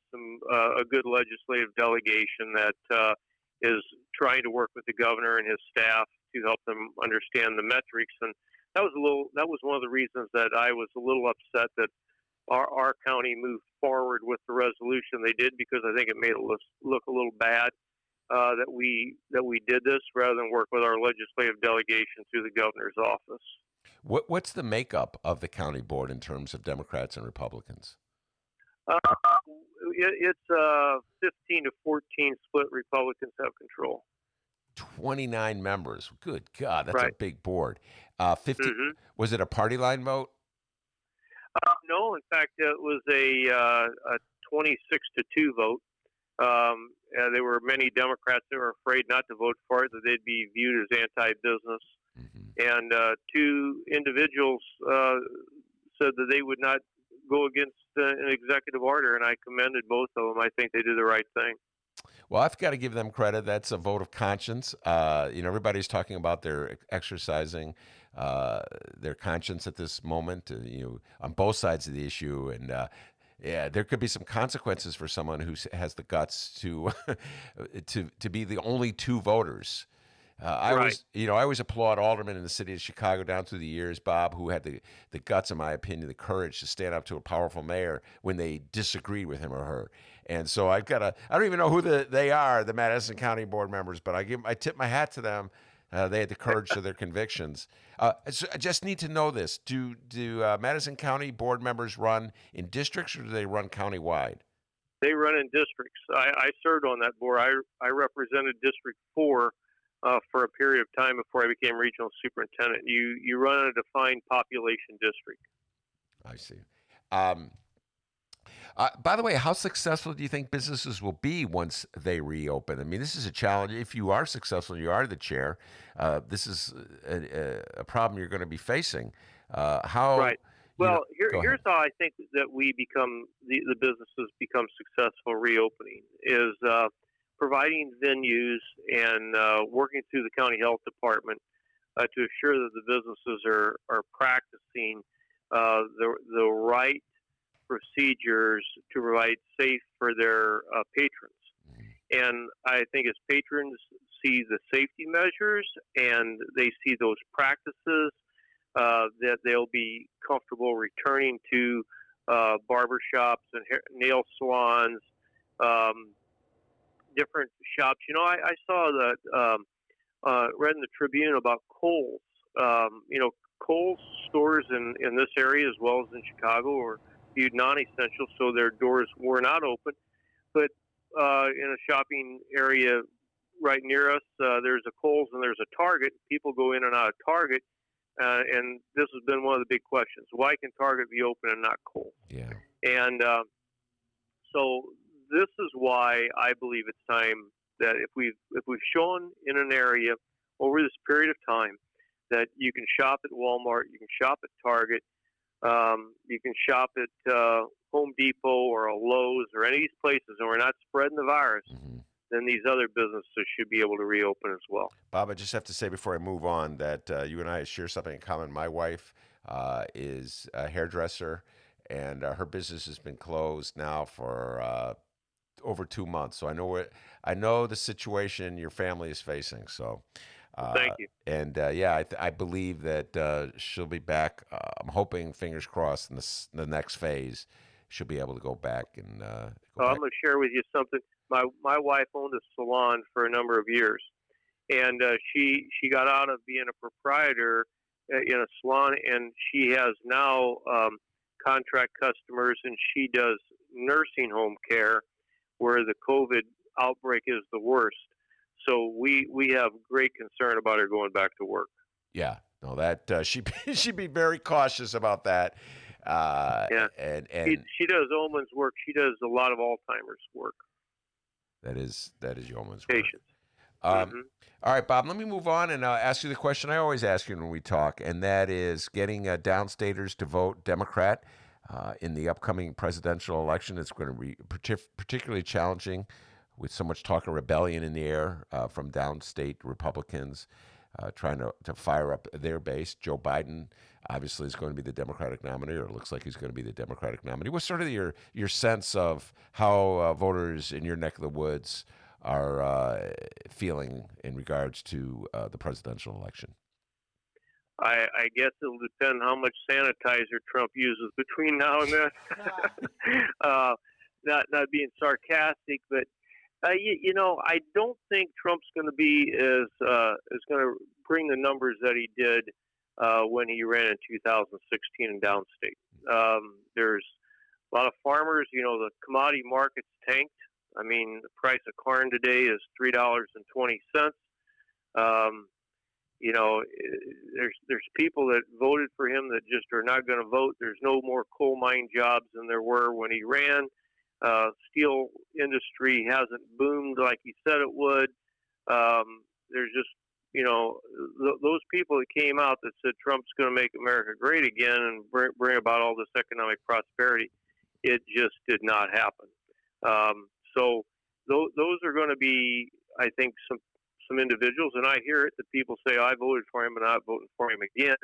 a good legislative delegation that is trying to work with the governor and his staff to help them understand the metrics. And that was one of the reasons that I was a little upset that our county moved forward with the resolution they did, because I think it made it look a little bad that we did this rather than work with our legislative delegation through the governor's office. What's the makeup of the county board in terms of Democrats and Republicans? It's 15 to 14 split. Republicans have control. 29 members. Good God, that's right. a big board. 50. Was it a party line vote? No, in fact, it was a 26-2 vote. There were many Democrats that were afraid not to vote for it, that they'd be viewed as anti-business. And two individuals said that they would not go against an executive order, and I commended both of them. I think they did the right thing. Well, I've got to give them credit. That's a vote of conscience. Everybody's talking about their exercising their conscience at this moment, on both sides of the issue. And yeah, there could be some consequences for someone who has the guts to to be the only two voters. I always applaud aldermen in the city of Chicago down through the years, Bob, who had the guts, in my opinion, the courage to stand up to a powerful mayor when they disagreed with him or her. And so I don't even know who they are, the Madison County board members, but I tip my hat to them. They had the courage to their convictions. So I just need to know this. Do Madison County board members run in districts, or do they run countywide? They run in districts. I served on that board. I represented District 4 for a period of time before I became regional superintendent. You run a defined population district. I see. By the way, how successful do you think businesses will be once they reopen? I mean, this is a challenge. If you are successful, you are the chair. This is a problem you're going to be facing. Right. Well, here's how I think that we become the businesses become successful reopening is providing venues and working through the county health department to assure that the businesses are practicing the right procedures to provide safe for their patrons. And I think as patrons see the safety measures and they see those practices, that they'll be comfortable returning to barbershops and nail salons, different shops. I saw that, read in the Tribune about Kohl's. Kohl's stores in this area as well as in Chicago are viewed non-essential, so their doors were not open. But in a shopping area right near us, there's a Kohl's and there's a Target. People go in and out of Target, and this has been one of the big questions. Why can Target be open and not Kohl's? Yeah. And so this is why I believe it's time that if we've shown in an area over this period of time that you can shop at Walmart, you can shop at Target, you can shop at Home Depot or a Lowe's or any of these places, and we're not spreading the virus, then these other businesses should be able to reopen as well. Bob, I just have to say before I move on that you and I share something in common. My wife is a hairdresser, and her business has been closed now for over 2 months. So I know the situation your family is facing. So. Thank you. And I believe that she'll be back. I'm hoping, fingers crossed, in the next phase, she'll be able to go back and go I'm back. going to share with you something. My wife owned a salon for a number of years, and she got out of being a proprietor in a salon, and she has now contract customers, and she does nursing home care where the COVID outbreak is the worst. So we have great concern about her going back to work. Yeah, no, that she'd be very cautious about that. Yeah, and she does Omen's work. She does a lot of Alzheimer's work. that is yeoman's work. Patients. All right, Bob, let me move on and ask you the question I always ask you when we talk, and that is getting downstaters to vote Democrat in the upcoming presidential election. It's going to be particularly challenging with so much talk of rebellion in the air from downstate Republicans trying to fire up their base. Joe Biden obviously is going to be the Democratic nominee, or it looks like he's going to be the Democratic nominee. What's sort of your sense of how voters in your neck of the woods are feeling in regards to the presidential election? I guess it'll depend how much sanitizer Trump uses between now and then. Not being sarcastic, but I don't think Trump's going to be is going to bring the numbers that he did when he ran in 2016 in downstate. There's a lot of farmers. The commodity market's tanked. I mean, the price of corn today is $3.20. There's people that voted for him that just are not going to vote. There's no more coal mine jobs than there were when he ran. Steel industry hasn't boomed like he said it would. There's just, those people that came out that said Trump's going to make America great again and bring about all this economic prosperity, it just did not happen. So those are going to be, I think, some individuals, and I hear it that people say, I voted for him and I'm not voting for him again.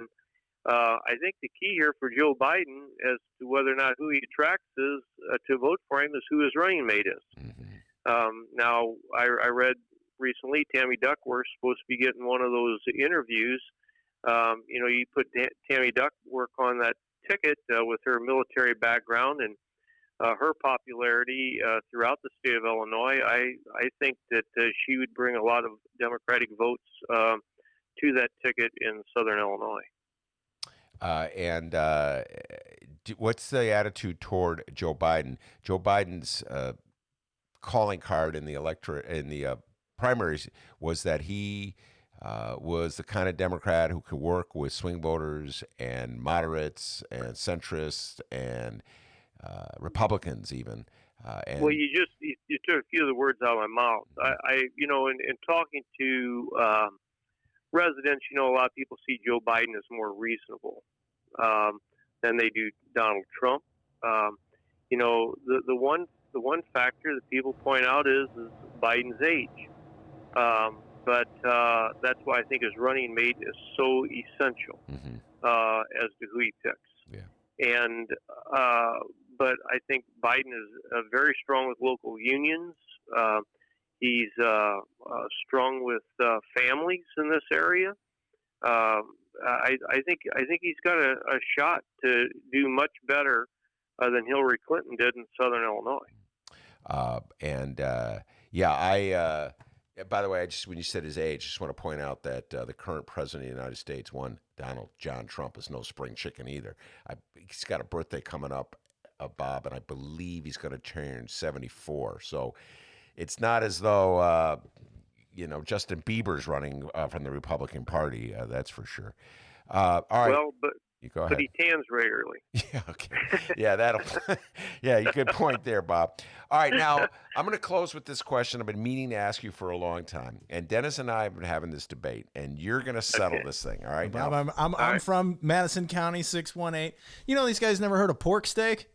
I think the key here for Joe Biden as to whether or not who he attracts is to vote for him is who his running mate is. Mm-hmm. Now, I read recently Tammy Duckworth's supposed to be getting one of those interviews. You put Tammy Duckworth on that ticket with her military background and her popularity throughout the state of Illinois. I think that she would bring a lot of Democratic votes to that ticket in Southern Illinois. What's the attitude toward Joe Biden? Joe Biden's calling card in the primaries was that he was the kind of Democrat who could work with swing voters and moderates and centrists and Republicans even. Well, you took a few of the words out of my mouth. In talking to residents, a lot of people see Joe Biden as more reasonable than they do Donald Trump. The one factor that people point out is Biden's age. But that's why I think his running mate is so essential as to who he picks. Yeah. And but I think Biden is very strong with local unions. He's strong with families in this area. I think he's got a shot to do much better than Hillary Clinton did in Southern Illinois. By the way, when you said his age, I just want to point out that the current president of the United States, Donald John Trump, is no spring chicken either. He's got a birthday coming up, Bob, and I believe he's going to turn 74. So it's not as though Justin Bieber's running from the Republican Party. That's for sure. All right. Well, you go ahead. But he tans regularly. Yeah, okay. Yeah, yeah, good point there, Bob. All right, now I'm going to close with this question I've been meaning to ask you for a long time. And Dennis and I have been having this debate, and you're going to settle this thing, all right? Bob, I'm from Madison County, 618. These guys never heard of pork steak?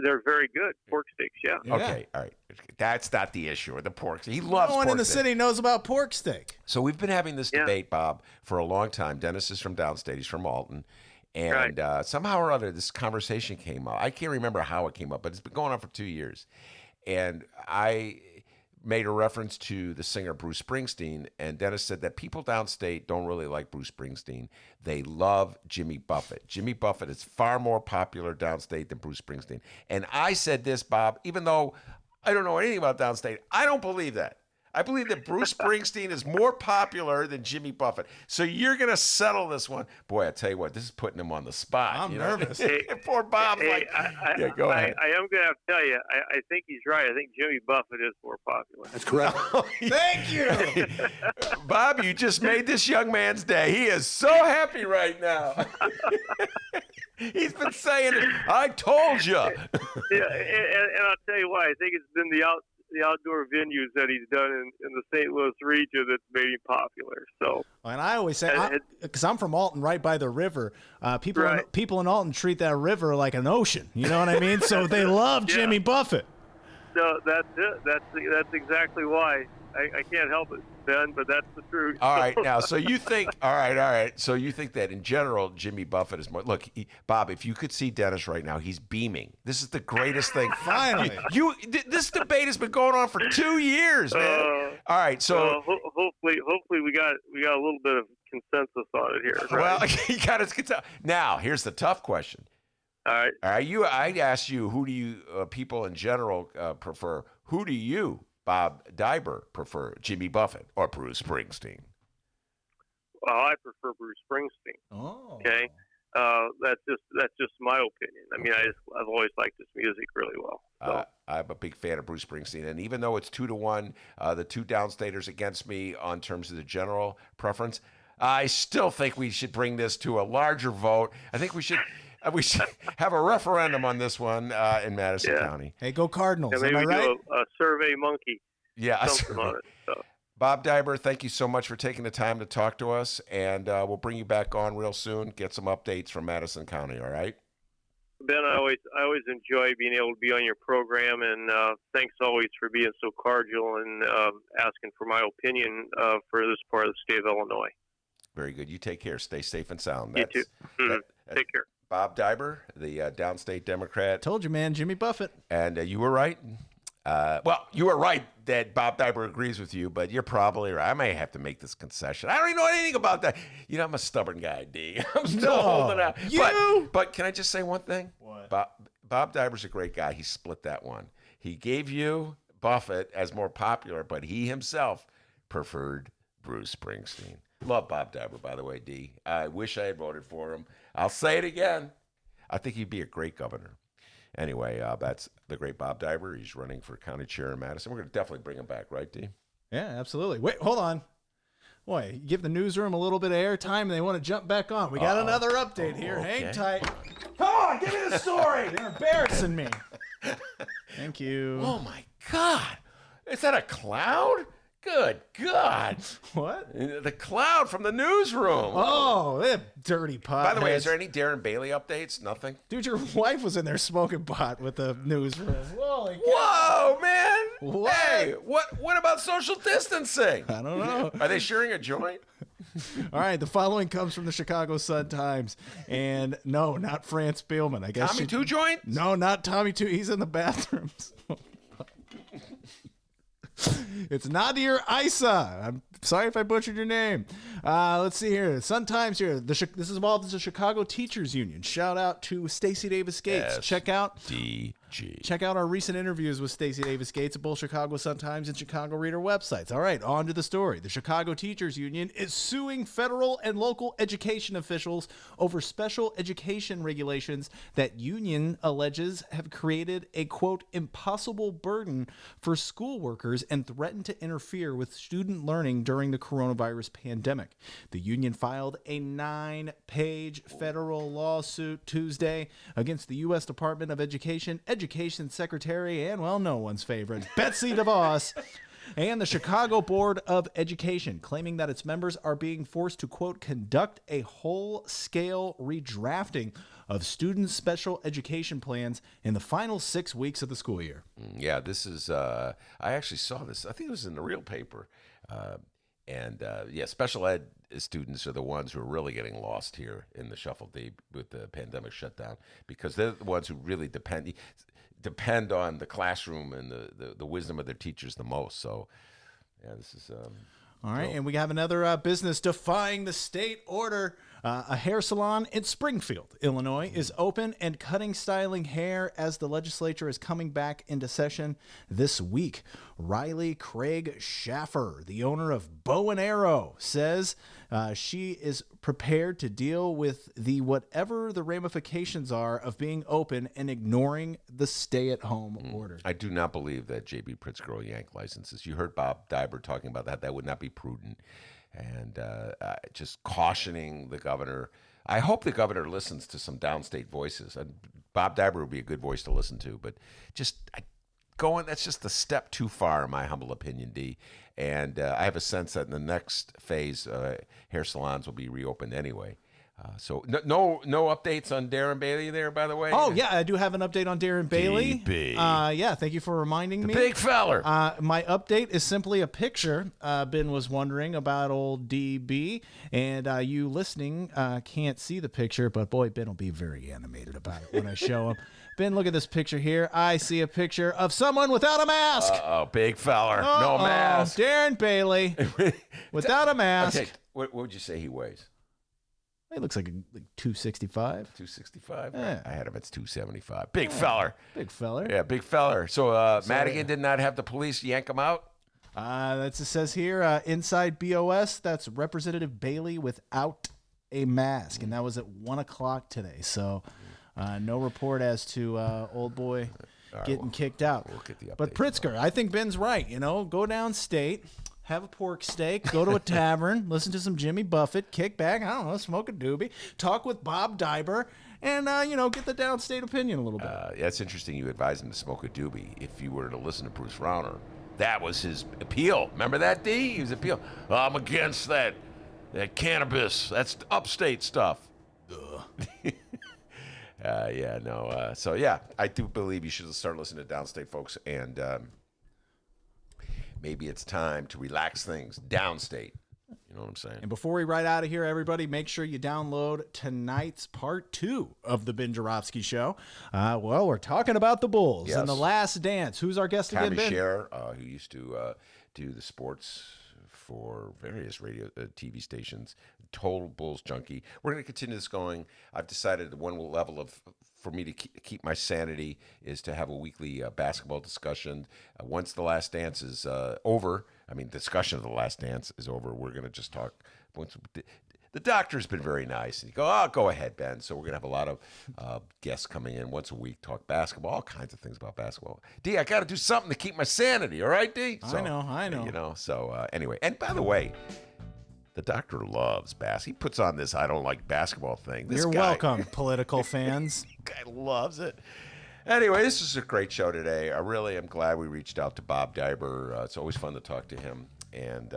They're very good. Pork steaks, yeah. Okay, all right. That's not the issue, or the pork. He loves no one pork in the steak. city knows about pork steak. So we've been having this debate, Bob, for a long time. Dennis is from downstate. He's from Alton. And somehow or other, this conversation came up. I can't remember how it came up, but it's been going on for 2 years. And I made a reference to the singer Bruce Springsteen, and Dennis said that people downstate don't really like Bruce Springsteen. They love Jimmy Buffett. Jimmy Buffett is far more popular downstate than Bruce Springsteen. And I said this, Bob, even though I don't know anything about downstate, I don't believe that. I believe that Bruce Springsteen is more popular than Jimmy Buffett. So you're going to settle this one. Boy, I tell you what, this is putting him on the spot. I'm nervous. Poor Bob. Hey, Go ahead. I am going to have to tell you, I think he's right. I think Jimmy Buffett is more popular. That's correct. Thank you. Bob, you just made this young man's day. He is so happy right now. He's been saying it. I told you. Yeah, and I'll tell you why. I think it's been the outdoor venues that he's done in the St. Louis region that's made him popular. So, And I always say, because I'm from Alton, right by the river, people in Alton treat that river like an ocean. You know what I mean? So they love Jimmy Buffett. so that's it. That's exactly why. I can't help it, Ben, but that's the truth. All right, now, so you think, all right. So you think that in general, Jimmy Buffett is more. Look, Bob, if you could see Dennis right now, he's beaming. This is the greatest thing. Finally. This debate has been going on for 2 years, man. All right, so hopefully we got a little bit of consensus on it here. Right? well, you got to. Now, here's the tough question. All right. I asked you, who do you people in general prefer? Who do you, Bob Daiber, prefer, Jimmy Buffett or Bruce Springsteen? Well, I prefer Bruce Springsteen. Oh. Okay, that's just my opinion. I mean, I've always liked his music really well. So. I'm a big fan of Bruce Springsteen, and even though it's 2-1, the two downstaters against me on terms of the general preference, I still think we should bring this to a larger vote. I think we should have a referendum on this one in Madison County. Hey, go Cardinals. Yeah, maybe Am I right? do a Survey Monkey. Yeah, Something on it. So. Bob Daiber, thank you so much for taking the time to talk to us, and we'll bring you back on real soon, get some updates from Madison County, all right? Ben, I always enjoy being able to be on your program, and thanks always for being so cordial and asking for my opinion for this part of the state of Illinois. Very good. You take care. Stay safe and sound. You too. Take care. Bob Daiber, the downstate Democrat. Told you, man, Jimmy Buffett. And you were right. Well, you were right that Bob Daiber agrees with you, but you're probably right. I may have to make this concession. I don't even know anything about that. You know, I'm a stubborn guy, D. I'm still holding out. But can I just say one thing? What? Bob Daiber's a great guy. He split that one. He gave you Buffett as more popular, but he himself preferred Bruce Springsteen. Love Bob Daiber, by the way, D. I wish I had voted for him. I'll say it again. I think he'd be a great governor. Anyway, that's the great Bob Daiber. He's running for county chair in Madison. We're going to definitely bring him back, right, D? Yeah, absolutely. Wait, hold on. Boy, give the newsroom a little bit of airtime, and they want to jump back on. We got another update here. Okay. Hang tight. Come on, give me the story. You're embarrassing me. Thank you. Oh, my God. Is that a cloud? Good God. What? The cloud from the newsroom. Oh, that dirty pot. By the way, is there any Darren Bailey updates? Nothing? Dude, your wife was in there smoking pot with the newsroom. Holy cow. Whoa, man. What? Hey, what about social distancing? I don't know. Are they sharing a joint? All right, the following comes from the Chicago Sun-Times. And no, not France Spielman. I guess Tommy Two Joint? No, not Tommy Two. He's in the bathrooms. It's Nadir Isa. I'm sorry if I butchered your name. Let's see here. Sun-Times here. This is involved the Chicago Teachers Union. Shout out to Stacey Davis Gates. Check out our recent interviews with Stacey Davis Gates at both Chicago Sun-Times and Chicago Reader websites. All right, on to the story. The Chicago Teachers Union is suing federal and local education officials over special education regulations that union alleges have created a, quote, impossible burden for school workers and threatened to interfere with student learning during the coronavirus pandemic. The union filed a 9-page federal lawsuit Tuesday against the U.S. Department of Education Secretary, and, well, no one's favorite, Betsy DeVos, and the Chicago Board of Education, claiming that its members are being forced to, quote, conduct a whole-scale redrafting of students' special education plans in the final 6 weeks of the school year. Yeah, this is, I actually saw this. I think it was in the real paper. And special ed students are the ones who are really getting lost here in the shuffle with the pandemic shutdown, because they're the ones who really depend on the classroom and the wisdom of their teachers the most. So, yeah, this is all right, and we have another business defying the state order. A hair salon in Springfield, Illinois, is open and cutting styling hair as the legislature is coming back into session this week. Riley Craig Schaffer, the owner of Bow and Arrow, says she is prepared to deal with whatever the ramifications are of being open and ignoring the stay-at-home order. I do not believe that J.B. Pritzker will yank licenses. You heard Bob Daiber talking about that. That would not be prudent. And just cautioning the governor. I hope the governor listens to some downstate voices. Bob Daiber would be a good voice to listen to, but that's just a step too far, in my humble opinion, D. And I have a sense that in the next phase, hair salons will be reopened anyway. So no updates on Darren Bailey there, by the way? Oh, yeah, I do have an update on Darren Bailey. DB. Yeah, thank you for reminding me. Big feller. My update is simply a picture. Ben was wondering about old DB, and you listening can't see the picture, but boy, Ben will be very animated about it when I show him. Ben, look at this picture here. I see a picture of someone without a mask. Big feller. No mask. Darren Bailey without a mask. Okay, what would you say he weighs? He looks like 265. 265? Yeah. I had him at 275. Big feller. Big feller. Yeah, big feller. So Madigan did not have the police yank him out? It says here, inside BOS, that's Representative Bailey without a mask. And that was at 1 o'clock today. So no report as to old boy getting kicked out. We'll get the update. But Pritzker, I think Ben's right. Go downstate. Have a pork steak, go to a tavern, listen to some Jimmy Buffett, kick back, I don't know, smoke a doobie, talk with Bob Daiber, and, get the downstate opinion a little bit. That's interesting you advised him to smoke a doobie. If you were to listen to Bruce Rauner, that was his appeal. Remember that, D? He was appeal. I'm against that cannabis. That's upstate stuff. So, yeah, I do believe you should start listening to downstate folks, and maybe it's time to relax things downstate. You know what I'm saying? And before we ride out of here, everybody, make sure you download tonight's part 2 of the Ben Joravsky Show. We're talking about the Bulls and the Last Dance. Who's our guest again, Ben? Tommy Scher, who used to do the sports for various radio TV stations. Total Bulls junkie. We're going to continue this going. I've decided one level for me to keep my sanity is to have a weekly basketball discussion. Once the Last Dance is over, discussion of the Last Dance is over, we're going to just talk. The doctor's been very nice. And you go, go ahead, Ben. So we're going to have a lot of guests coming in once a week, talk basketball, all kinds of things about basketball. D, I got to do something to keep my sanity, all right, D? So, I know. Anyway, and by the way, the doctor loves basketball. He puts on this I don't like basketball thing. You're welcome, political fans. Guy loves it. Anyway, this is a great show today. I really am glad we reached out to Bob Daiber. It's always fun to talk to him. And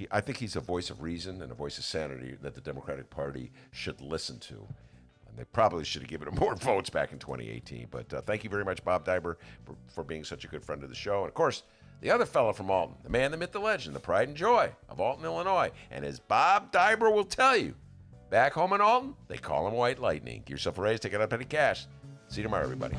I think he's a voice of reason and a voice of sanity that the Democratic Party should listen to. And they probably should have given him more votes back in 2018. But thank you very much, Bob Daiber, for being such a good friend of the show. And, of course, the other fellow from Alton, the man, the myth, the legend, the pride and joy of Alton, Illinois. And as Bob Daiber will tell you, back home in Alton, they call him White Lightning. Give yourself a raise, take it out petty cash. See you tomorrow, everybody.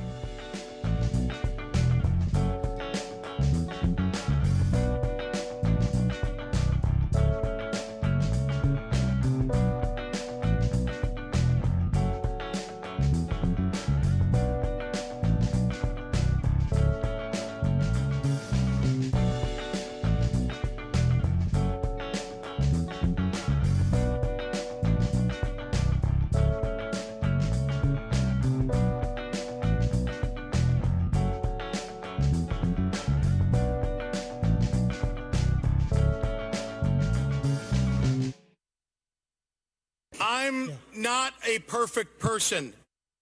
I'm not a perfect person.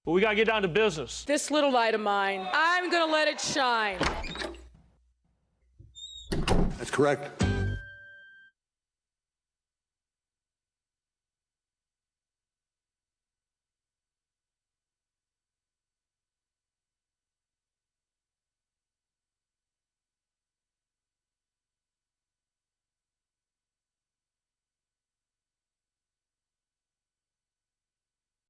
But we got to get down to business. This little light of mine, I'm gonna let it shine. That's correct.